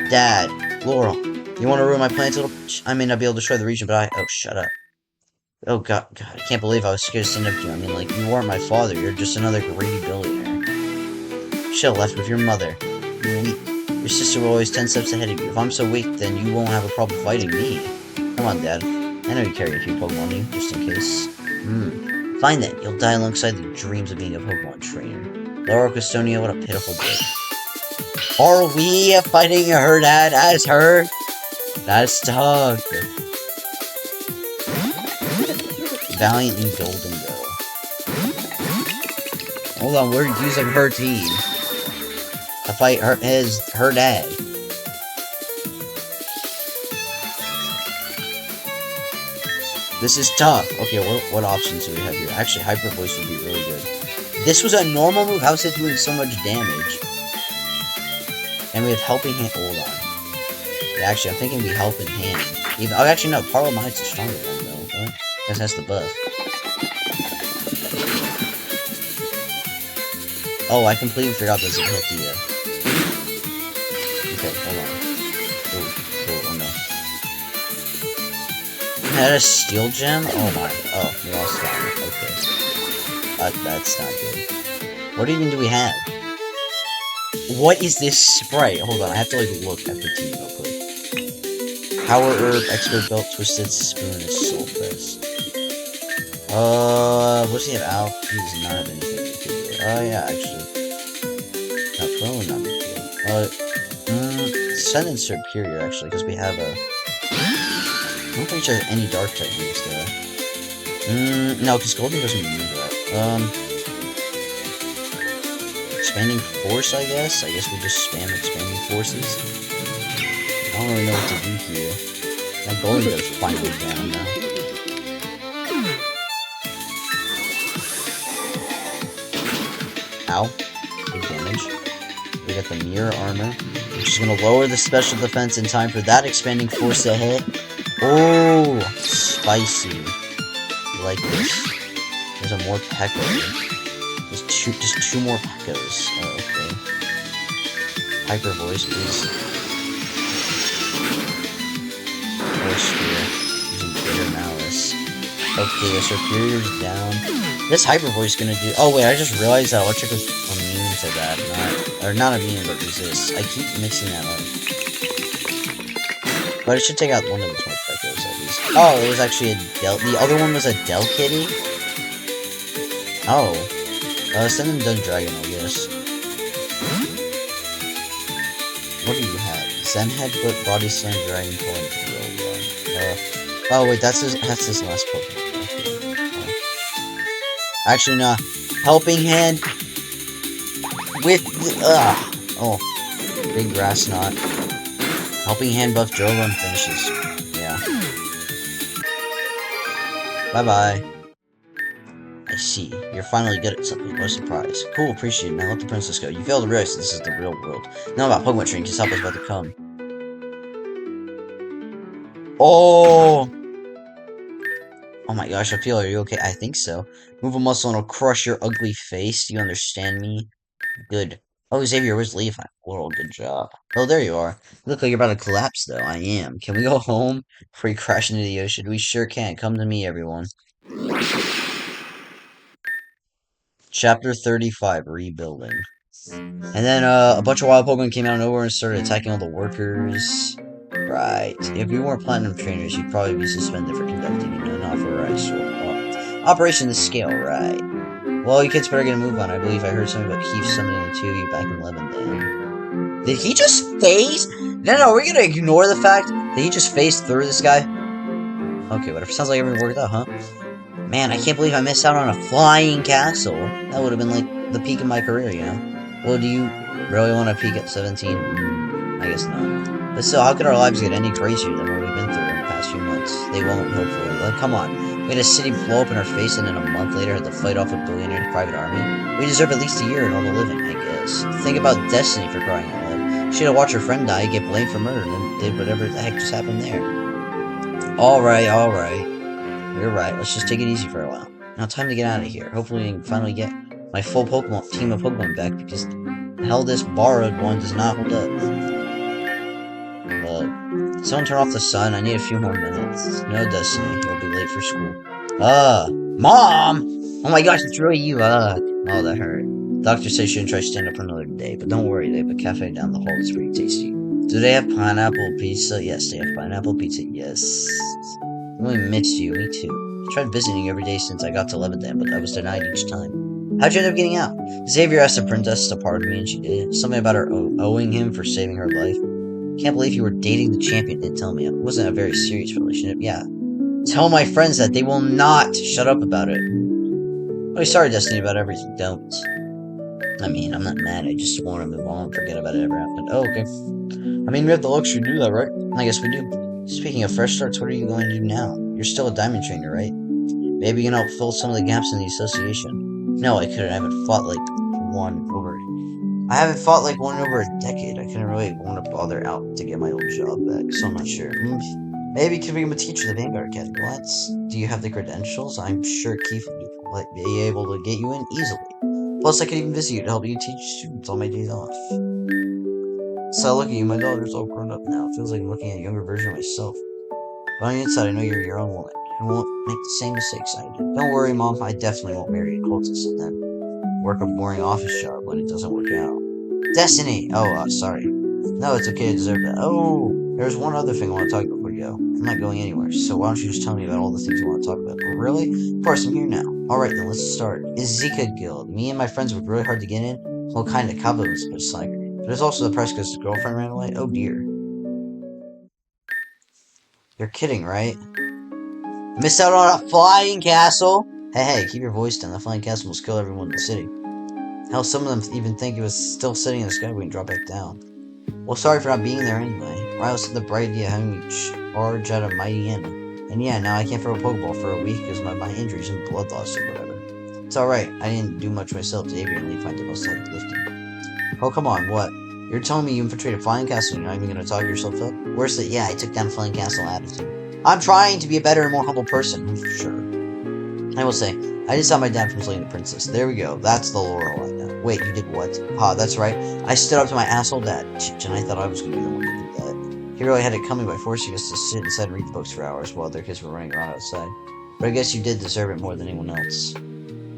Dad, Laurel, you want to ruin my plans a little? I may not be able to destroy the region, but I... Oh, shut up. Oh, God, I can't believe I was scared to stand up to you. I mean, like, you weren't my father. You're just another greedy billionaire. You should have left with your mother. You're weak. Your sister will always 10 steps ahead of you. If I'm so weak, then you won't have a problem fighting me. Come on, Dad. I know you carry a few Pokemon on you, just in case. Fine then. You'll die alongside the dreams of being a Pokemon trainer. Laura Ciostonia, what a pitiful day. Are we fighting her, Dad? As her? That's tough. valiantly Golden Girl. Hold on, we're using her team to fight her dad. This is tough. Okay, what options do we have here? Actually, Hyper Voice would be really good. This was a normal move. How is it doing so much damage? And we have Helping Hand. Hold on. Yeah, actually, I'm thinking we Helping Hand. Even, oh, actually, no. Paralymag's a stronger one, though. What? Because that's the buff. Oh, I completely forgot this hit the, Okay, hold on. Oh no. Had a steel gem? Oh my. Oh, we lost that. Okay. That's not good. What even do we have? What is this sprite? Hold on, I have to like look at the team real quick. Power Herb, Expert Belt, Twisted Spoon, and Soul Press. What's he have out? He does not have anything to do here. Oh yeah, actually. No, probably not big deal. Sun and Superior actually, because we have a. I don't think there's any dark type moves there. No, because Golden doesn't remove that. Expanding Force, I guess? I guess we just spam Expanding Forces. I don't really know what to do here. My Golden goes finally down now. Ow. Big damage. We got the Mirror Armor, which is going to lower the special defense in time for that Expanding Force to hit. Oh, spicy. I like this. There's a more Pekka. Just two more Pekkos. Oh, okay. Hyper Voice, please. Or Spear. Using Bitter Malice. Okay, the Superior's down. This Hyper Voice is gonna do. Oh wait, I just realized that Electric was immune to that. Not immune, but resist. I keep mixing that up. But it should take out one of those more Pekkos at least. Oh, it was actually a the other one was a Del Kitty? Oh. Send them Dun Dragon, I guess. What do you have? Zen Headbutt, Body Slam, Dragon Claw, and Drill. Oh wait, that's his last Pokemon. Oh. Actually, no. Helping Hand with oh, big Grass Knot. Helping Hand buff Drill Run finishes. Yeah. Bye bye. I see. You're finally good at something. What a surprise. Cool, appreciate it. Now let the princess go. You failed to realize this is the real world. Know about Pokemon training, just help us about to come. Oh! Oh my gosh, I feel, are you okay? I think so. Move a muscle and it'll crush your ugly face. Do you understand me? Good. Oh, Xavier, where's Leofvine? Well, good job. Oh, there you are. You look like you're about to collapse, though. I am. Can we go home before you crash into the ocean? We sure can. Come to me, everyone. Chapter 35, Rebuilding. And then, a bunch of wild Pokemon came out of nowhere and started attacking all the workers. Right. If you weren't Platinum Trainers, you'd probably be suspended for conducting an unauthorized Operation the Scale, right. Well, you kids better get a move on. I believe I heard something about Keith summoning the two of you back in Lebanon. Did he just phase? No, we're gonna ignore the fact that he just phased through this guy? Okay, whatever. Sounds like everything worked out, huh? Man, I can't believe I missed out on a flying castle. That would have been like the peak of my career, you know? Well, do you really want to peak at 17? I guess not. But still, how could our lives get any crazier than what we've been through in the past few months? They won't, hopefully. Like, come on. We had a city blow up in our face and then a month later had to fight off a billionaire's private army. We deserve at least a year of normal living, I guess. Think about Destiny for crying out loud. She had to watch her friend die, get blamed for murder, and then did whatever the heck just happened there. Alright. You're right. Let's just take it easy for a while. Now, time to get out of here. Hopefully, we can finally get my full team of Pokemon back, because hell, this borrowed one does not hold up. Someone turn off the sun. I need a few more minutes. No, Destiny. You'll be late for school. Mom! Oh my gosh, it's really you. Oh, that hurt. Doctor says you shouldn't try to stand up for another day, but don't worry, they have a cafe down the hall that's pretty tasty. Do they have pineapple pizza? Yes, they have pineapple pizza. Yes. I really missed you. Me too. I tried visiting you every day since I got to Lebanon, but I was denied each time. How'd you end up getting out? Xavier asked the princess to pardon me, and she did. Something about her owing him for saving her life. Can't believe you were dating the champion, didn't tell me. It wasn't a very serious relationship. Yeah. Tell my friends that they will not shut up about it. Oh, sorry, Destiny, about everything. Don't. I mean, I'm not mad. I just want to move on and forget about it ever happened. Oh, okay. I mean, we have the luxury to do that, right? I guess we do. Speaking of fresh starts, what are you going to do now? You're still a diamond trainer, right? Maybe you can help fill some of the gaps in the association. No, I couldn't. I haven't fought like one over. I haven't fought like one in over a decade. I couldn't really want to bother out to get my old job back, so I'm not sure. Maybe you could become a teacher at the Vanguard Academy. What? Do you have the credentials? I'm sure Keith would be able to get you in easily. Plus, I could even visit you to help you teach students on my days off. So look at you, my daughter's all grown up now. It feels like I'm looking at a younger version of myself. But on the inside, I know you're your own woman. And won't make the same mistakes I did. Don't worry, Mom. I definitely won't marry a cultist and then work a boring office job when it doesn't work out. Destiny! Oh, sorry. No, it's okay. I deserve that. Oh, there's one other thing I want to talk about before you go. I'm not going anywhere, so why don't you just tell me about all the things you want to talk about? Oh, really? Of course, I'm here now. Alright, then let's start. Izika Guild. Me and my friends worked really hard to get in. Well, kind of. Kaba was a bit slack. There's also the press because his girlfriend ran away. Oh, dear. You're kidding, right? Missed out on a flying castle? Hey, keep your voice down. The flying castle will kill everyone in the city. Hell, some of them even think it was still sitting in the sky when we dropped back down. Well, sorry for not being there anyway. Rylos had the bright idea of having me charge out a mighty enemy. And yeah, now I can't throw a Pokeball for a week because of my injuries and blood loss or whatever. It's alright. I didn't do much myself. Xavier and Leofvine did most heavy lifting. Oh, come on, what? You're telling me you infiltrated a flying castle and you're not even going to talk yourself up? Worse than, yeah, I took down flying castle attitude. I'm trying to be a better and more humble person, for sure. I will say, I just saw my dad from slaying the princess. There we go. That's the Laurel I know. Wait, you did what? That's right. I stood up to my asshole dad, and I thought I was going to be the one to do that. He really had it coming by forcing us to sit inside and read books for hours while other kids were running around outside. But I guess you did deserve it more than anyone else.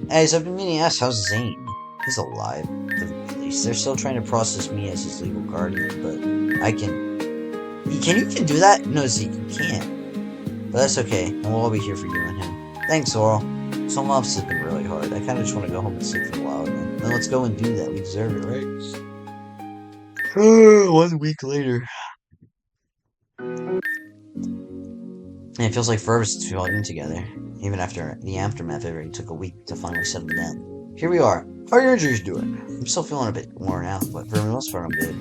Hey, so I've been meaning to ask, how's Zane? He's alive, at least. They're still trying to process me as his legal guardian, but I can... Can you even do that? No, Zeke, you can't. But that's okay, and we'll all be here for you and him. Thanks, Laurel. So months has been really hard. I kind of just want to go home and sleep for a while again. Then let's go and do that. We deserve it, right? 1 week later. And it feels like forever since we all been together. Even after the aftermath, it took a week to finally settle down. Here we are. How are your injuries doing? I'm still feeling a bit worn out, but for the most part, I'm good.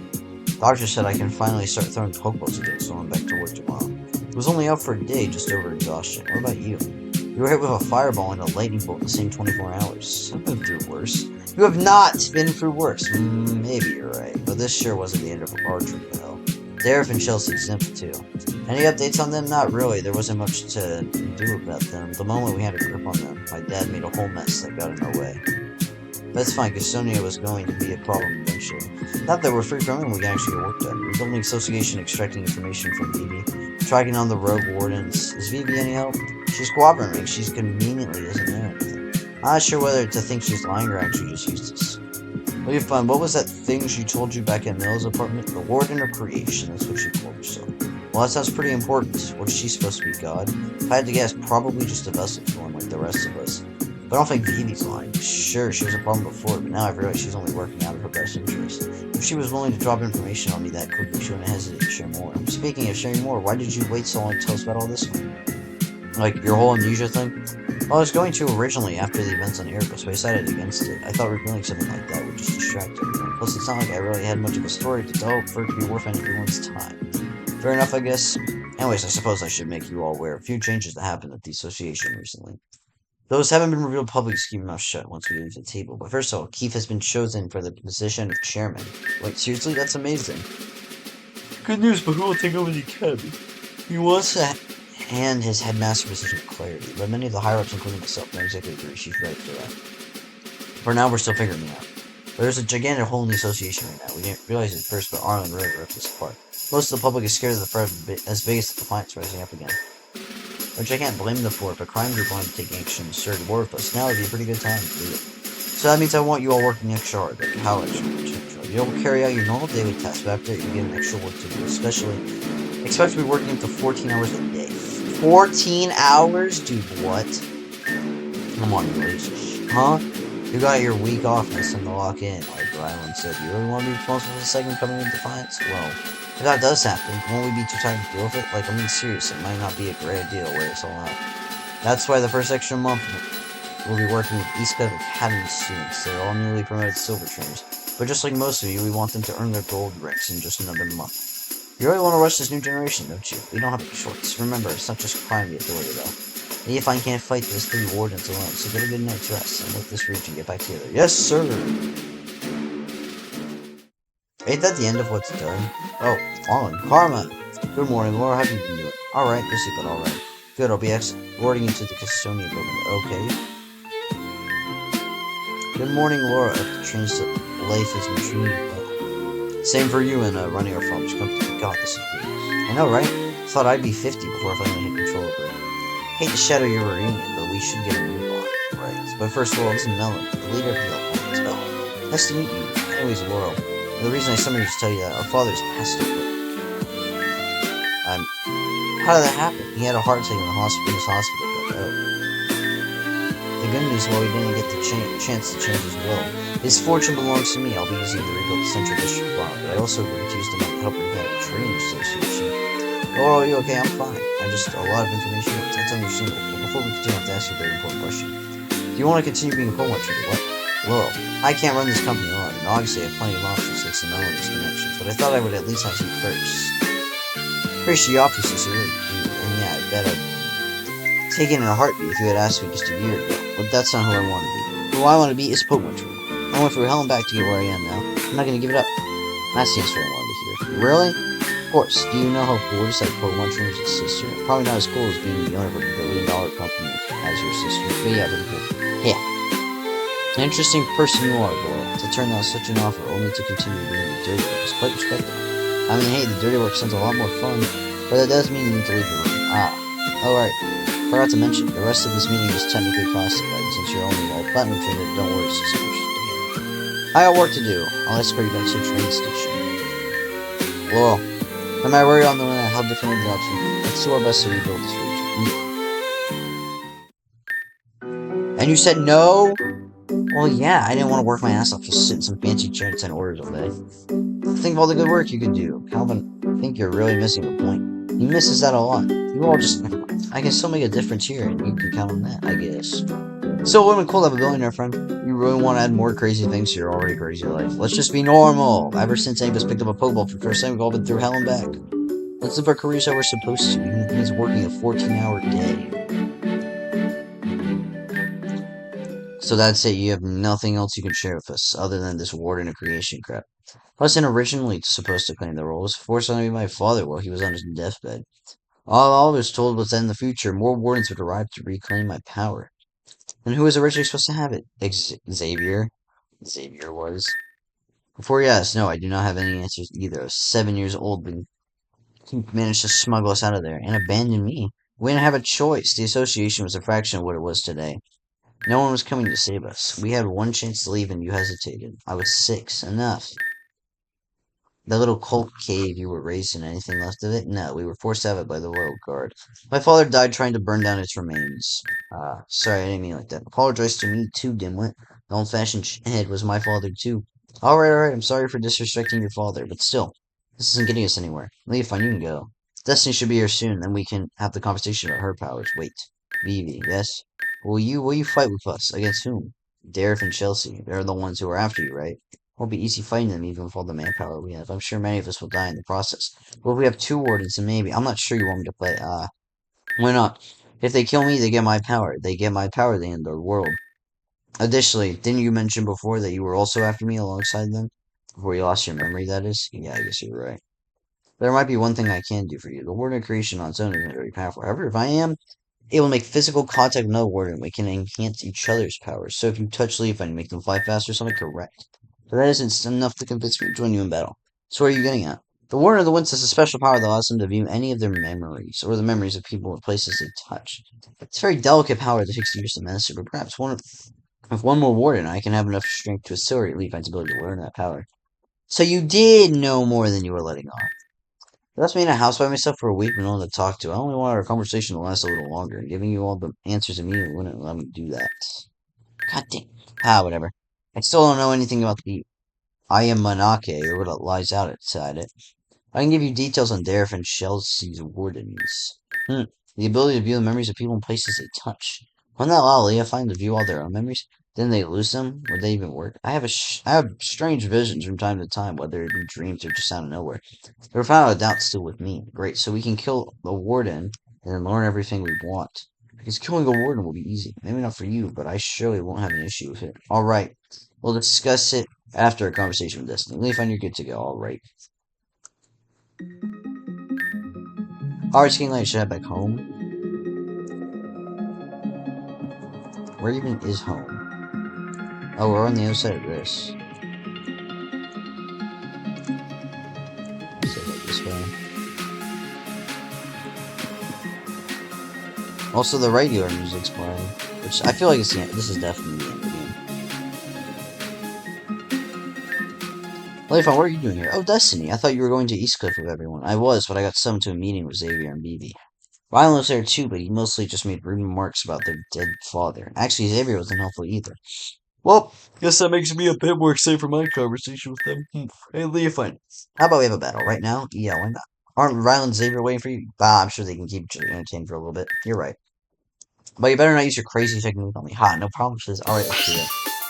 Doctor said I can finally start throwing Pokeballs again, so I'm back to work tomorrow. It was only out for a day, just over exhaustion. What about you? You were hit with a fireball and a lightning bolt in the same 24 hours. I've been through worse. You have not been through worse. Maybe you're right, but this sure wasn't the end of our trip, though. Dareth and Chelsea exempt too. Any updates on them? Not really. There wasn't much to do about them. The moment we had a grip on them, my dad made a whole mess that got in our way. That's fine, because Ciostonia was going to be a problem eventually. Not that we're free from it, we can actually get work done. We're building an association extracting information from Vivi, tracking on the rogue wardens. Is Vivi any help? She's cooperating. She conveniently doesn't know anything. I'm not sure whether to think she's lying or actually just useless. Leofvine, what was that thing she told you back in Mill's apartment? The Warden of Creation, that's what she called herself. Well, that sounds pretty important. What is she supposed to be, God? If I had to guess, probably just a vessel for one like the rest of us. But I don't think Vivi's lying. Sure, she was a problem before, but now I've realized she's only working out of her best interest. If she was willing to drop information on me that quickly, she wouldn't hesitate to share more. Speaking of sharing more, why did you wait so long to tell us about all this one? Like, your whole amnesia thing? Well, I was going to originally after the events on Erebus, but I decided against it. I thought revealing something like that would just distract everyone. Plus, it's not like I really had much of a story to tell for it to be worth everyone's time. Fair enough, I guess. Anyways, I suppose I should make you all aware of a few changes that happened at the association recently. Those haven't been revealed publicly, so keep your mouth shut once we leave the table. But first of all, Keith has been chosen for the position of chairman. Wait, seriously? That's amazing. Good news, but who will take over the academy? He wants to hand his headmaster position to Clarity, but many of the higher-ups, including myself, don't exactly agree she's right for that. For now, we're still figuring it out. But there's a gigantic hole in the association right now. We didn't realize it at first, but Arlen really ripped us apart. Most of the public is scared of the threat as big as the Defiance rising up again. Which I can't blame them for. If a crime group wanted to take action and start war with us, now would be a pretty good time to do it. So that means I want you all working extra hard, like how extra hard. You'll carry out your normal daily tasks, but after that you get extra work to do, especially expect to be working up to 14 hours a day. 14 hours? Dude, what? Come on, really? Huh? You got your week off and it's time to lock in, like Rylan said. You really want to be responsible for the segment coming in Defiance? Well, If that does happen, won't we be too tired to deal with it? Like, I mean, serious, it might not be a great idea to wear us all out. That's why the first extra month we'll be working with East Coast Academy students. They're all newly promoted silver trainers. But just like most of you, we want them to earn their gold ranks in just another month. You really want to rush this new generation, don't you? We don't have any choice. Remember, it's not just crime we have to worry about. Leofvine can't fight those 3 wardens alone, so get a good night's rest and let this region get back together. Yes, sir! Ain't that the end of what's done? Oh, on. Karma! Good morning, Laura. How have you been doing? Alright, busy, but alright. Good, I'll be escorting you to the Ciostonia Company. Okay. Good morning, Laura. The train's life has been treating you well. Same for you and running our father's company. God, this is weird. I know, right? Thought I'd be 50 before I finally hit control of it. Hate to shatter your reunion, but we should get a move on. Right. But first of all, this is Melon, the leader of the Leofvine. Oh, nice to meet you. Anyways, Laurel, the reason I summoned you to tell you that our father's passed away. How did that happen? He had a heart attack in his hospital bed. Oh. The good news, well, he didn't get the chance to change his will. His fortune belongs to me. I'll be using it to rebuild the Central District Farm, but I also agreed to use the money to help revamp the training association. Oh, are you okay? I'm fine. I just, a lot of information. That's understandable. But before we continue, I have to ask you a very important question. Do you want to continue being a coal miner? What? Laurel, I can't run this company alone, and obviously I have plenty of options like some Melanie's connections, but I thought I would at least have you first. Pretty obviously, so really do, and yeah, I bet I'd take it in a heartbeat if you had asked me just a year ago. But that's not who I want to be. Who I want to be is Pokemon Trainer. I went through hell and back to get where I am now. I'm not going to give it up. That's the answer I wanted to hear. Really? Of course. Do you know how cool it is that Pokemon Trainer's a sister? Probably not as cool as being the owner of a billion-dollar company as your sister, but yeah, pretty cool. Yeah. An interesting person you are, Laurel. To turn down such an offer only to continue doing the dirty work is quite respectable. I mean, hey, the dirty work sounds a lot more fun, but that does mean you need to leave the room. Ah. Alright. Forgot to mention, the rest of this meeting is technically classified, since you're only a platinum trainer. Don't worry, so much. I got work to do. I'll escort you back to the train station. Laurel, no matter where you're on the way, how different the jobs are, let's do our best to rebuild this region. And you said no? Well, yeah, I didn't want to work my ass off just sit in some fancy chair and send orders all day. Think of all the good work you could do. Calvin, I think you're really missing the point. He misses that a lot. You all just... I can still make a difference here, and you can count on that, I guess. So, it would have been cool to have a billionaire friend. You really want to add more crazy things to your already crazy life. Let's just be normal. Ever since any of us picked up a Pokeball for the first time, we've all been through hell and back. Let's live our careers how we're supposed to, even if it means working a 14-hour day. So that's it. You have nothing else you can share with us, other than this warden of creation crap. I wasn't originally supposed to claim the role. It was forced on me by my father while he was on his deathbed. All I was told was that in the future, more wardens would arrive to reclaim my power. And who was originally supposed to have it? Xavier? Xavier was. Before you ask, no, I do not have any answers either. I was 7 years old when he managed to smuggle us out of there and abandon me. We didn't have a choice. The association was a fraction of what it was today. No one was coming to save us. We had one chance to leave and you hesitated. I was 6. Enough. The little cult cave you were raised in, anything left of it? No, we were forced to have it by the royal guard. My father died trying to burn down its remains. Sorry, I didn't mean like that. Apologize to me too, dimwit. The old-fashioned head was my father too. Alright, I'm sorry for disrespecting your father, but still, this isn't getting us anywhere. Leofvine, you can go. Destiny should be here soon, then we can have the conversation about her powers. Wait. Vivi, yes? Will you fight with us? Against whom? Dareth and Chelsea. They're the ones who are after you, right? Won't be easy fighting them even with all the manpower we have. I'm sure many of us will die in the process. But if we have 2 wardens, then maybe. I'm not sure you want me to fight. Why not? If they kill me, they get my power. They get my power, they end the world. Additionally, didn't you mention before that you were also after me alongside them? Before you lost your memory, that is? Yeah, I guess you're right. There might be one thing I can do for you. The warden creation on its own isn't very powerful. However, if I am able to make physical contact with another warden, we can enhance each other's powers. So if you touch Leaf and make them fly faster or something, correct. But that isn't enough to convince me to join you in battle. So what are you getting at? The warden of the winds has a special power that allows them to view any of their memories, or the memories of people or places they touch. It's a very delicate power that takes years to master, but perhaps with one more warden, I can have enough strength to accelerate Leafine's ability to learn that power. So you did know more than you were letting on. It left me in a house by myself for a week with no one to talk to. I only wanted our conversation to last a little longer. Giving you all the answers immediately wouldn't allow me to do that. God dang. Whatever. I still don't know anything about the I am Manake or what lies outside it. I can give you details on Dareth and Chelsea's wardens. The ability to view the memories of people and places they touch. Wouldn't that allow Leofvine to view all their own memories? Then they lose them? Would they even work? I have strange visions from time to time, whether it be dreams or just out of nowhere. But without a doubt, still with me. Great, so we can kill the warden and then learn everything we want. Because killing a warden will be easy. Maybe not for you, but I surely won't have an issue with it. Alright, we'll discuss it after a conversation with Destiny. Leofvine, you're good to go. Alright. Alright, it's getting late. Should I head back home? Where even is home? Oh, we're on the other side of this. So like this way. Also, the regular music's playing, which I feel like it's the end. This is definitely the end of the game. Leofvine, what are you doing here? Oh, Destiny. I thought you were going to Eastcliff with everyone. I was, but I got summoned to a meeting with Xavier and Vivi. Ryan was there too, but he mostly just made rude remarks about their dead father. Actually, Xavier wasn't helpful either. Well, guess that makes me a bit more excited for my conversation with them. Hey, Leofvine. How about we have a battle right now? Yeah, why not? Aren't Rylan and Xavier waiting for you? Bah, I'm sure they can keep each other entertained for a little bit. You're right. But you better not use your crazy technique on me. Ha, no problem, sis. Alright, let's do it.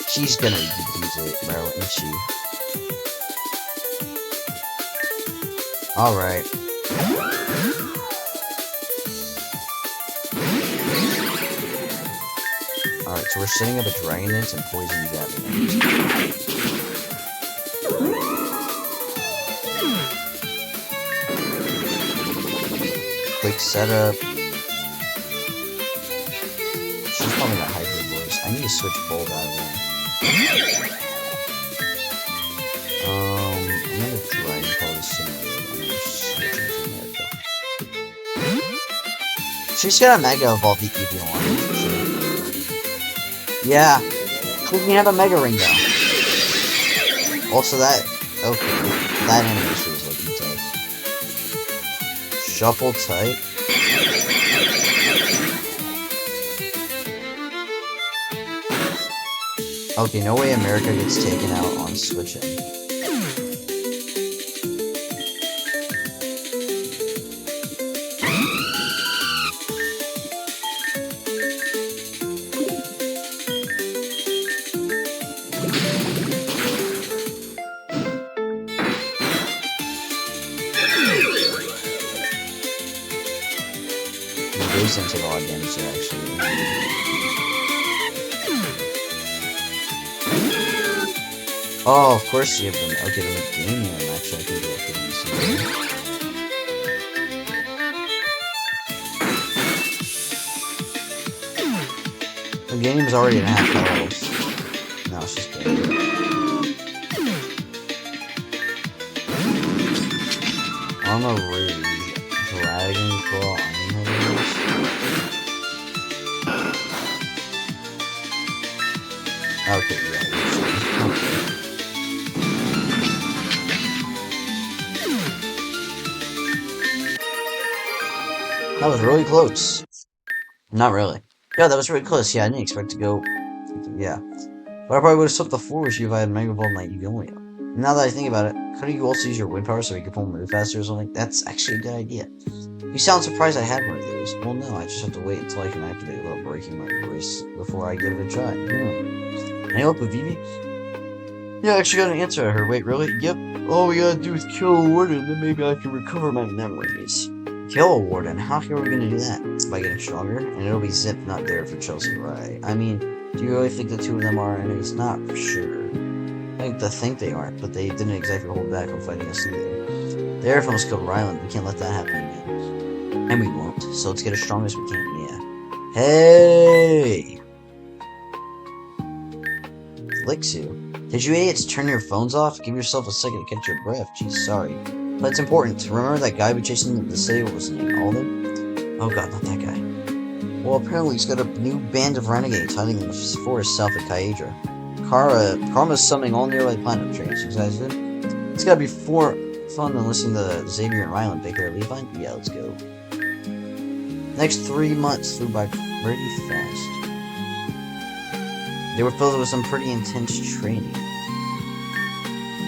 She's gonna use it, bro, isn't she? Alright. Alright, so we're setting up a dragon dance and poison javelin. Quick setup. She's probably got hybrid voice. I need to switch Bold out of there. I'm gonna dragon call this simulator and then switch into America. She's gonna mega evolve the Eevee one. Yeah. We can have a mega ring now. Also that okay. That animation is looking tight. Shuffle type. Okay, no way America gets taken out on switching. Those didn't take a lot of damage there, actually. Oh, of course you have them. Okay, then the game one actually I can do it pretty easily. The game's already at half health. No, it's just dead. Armor Rouge. Dragon Claw Armor Rouge. Okay, yeah. That was really close. Not really. Yeah, that was really close. Yeah, I didn't expect to go. Yeah. But I probably would have swept the floor with you if I had Mega Ball Knight Evilio. Now that I think about it, couldn't you also use your wind power so you could pull move faster or something? That's actually a good idea. You sound surprised I had one of those. Well, no, I just have to wait until I can activate it without breaking my voice before I give it a try. Any help with Vivi? Yeah, I actually got an answer at her. Wait, really? Yep. All we gotta do is kill a warden, then maybe I can recover my memories. Kill a warden? How are we gonna do that? By getting stronger? And it'll be Zip, not there for Chelsea, right? I mean, do you really think the two of them are enemies? Not for sure. I think they aren't, but they didn't exactly hold back from fighting us either. The Airphone almost killed Ryland. We can't let that happen again. And we won't. So let's get as strong as we can, yeah. Hey! Lixu. Did you idiots turn your phones off? Give yourself a second to catch your breath. Geez, sorry. But it's important. Remember that guy we chased in the city? What was his name? Alden? Oh god, not that guy. Well, apparently he's got a new band of renegades hiding in the forest south of Kaedra. Karma's summoning all nearby planet trains. You guys good? It's gotta be fun than listening to Xavier and Ryland pick their Leofvine. Yeah, let's go. Next 3 months flew by pretty fast. They were filled with some pretty intense training.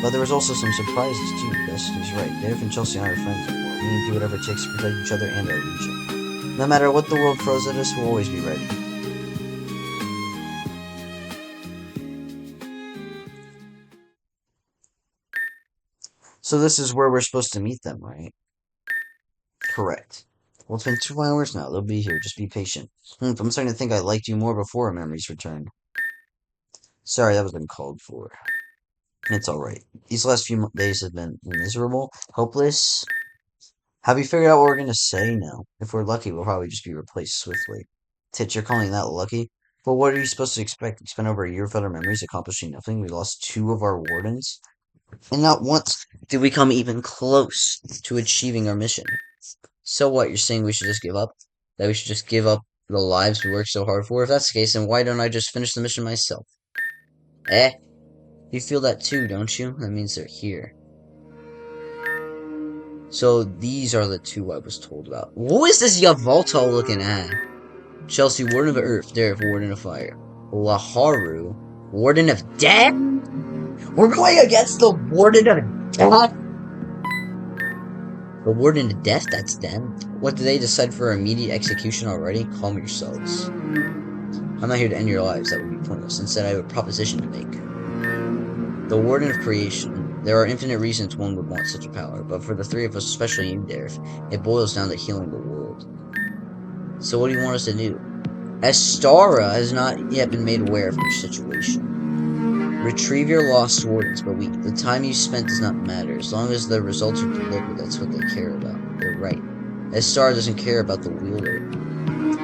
But there was also some surprises too. Destiny's right. Dave and Chelsea and I are friends anymore. We need to do whatever it takes to protect each other and our region. No matter what the world throws at us, we'll always be ready. So this is where we're supposed to meet them, right? Correct. Well, it's been 2 hours now. They'll be here. Just be patient. I'm starting to think I liked you more before memories returned. Sorry, that was uncalled for. It's alright. These last few days have been miserable, hopeless. Have you figured out what we're gonna say now? If we're lucky, we'll probably just be replaced swiftly. Titch, you're calling that lucky? Well, what are you supposed to expect? We spent over a year without our memories, accomplishing nothing. We lost two of our wardens, and not once did we come even close to achieving our mission. So what? You're saying we should just give up? That we should just give up the lives we worked so hard for? If that's the case, then why don't I just finish the mission myself? Eh? You feel that too, don't you? That means they're here. So these are the two I was told about. Who is this Yavolta looking at? Chelsea, Warden of Earth, Derek, Warden of Fire. Laharu, Warden of Death? We're going against the Warden of Death? The Warden of Death? That's them? What, did they decide for immediate execution already? Calm yourselves. I'm not here to end your lives, that would be pointless. Instead, I have a proposition to make. The Warden of Creation. There are infinite reasons one would want such a power, but for the three of us, especially you, Derek, it boils down to healing the world. So what do you want us to do? Astara has not yet been made aware of your situation. Retrieve your lost wardens, but the time you spent does not matter. As long as the results are delivered, that's what they care about. They're right. Astara doesn't care about the wielder.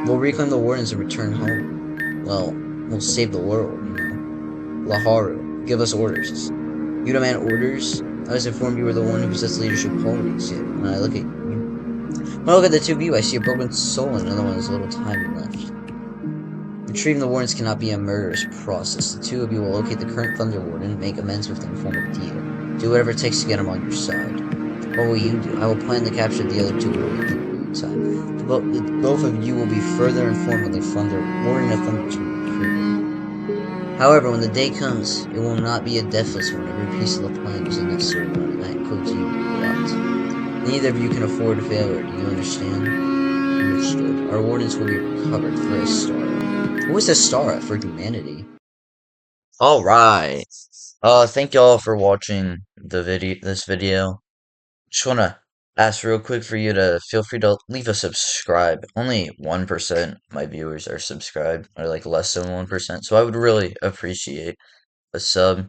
We'll reclaim the wardens and return home. Well, we'll save the world, you know. Laharu, give us orders. You demand orders? I was informed you were the one who possessed leadership qualities, yet when I look at you... When I look at the two of you, I see a broken soul and another one has little time left. Retrieving the wardens cannot be a murderous process. The two of you will locate the current Thunder Warden, make amends with him, form a deal. Do whatever it takes to get him on your side. What will you do? I will plan to capture the other two wardens in the meantime. Both of you will be further informed when the Thunder Warden of Thunder is recruited. However, when the day comes, it will not be a deathless one. Every piece of the plan is a necessary one, and that includes you, Lot. Neither of you can afford failure. Do you understand? Understood. Our wardens will be recovered for a start. Who is Astara for humanity? Alright. Thank y'all for watching this video. Just wanna ask real quick for you to feel free to leave a subscribe. Only 1% of my viewers are subscribed, or like less than 1%, so I would really appreciate a sub.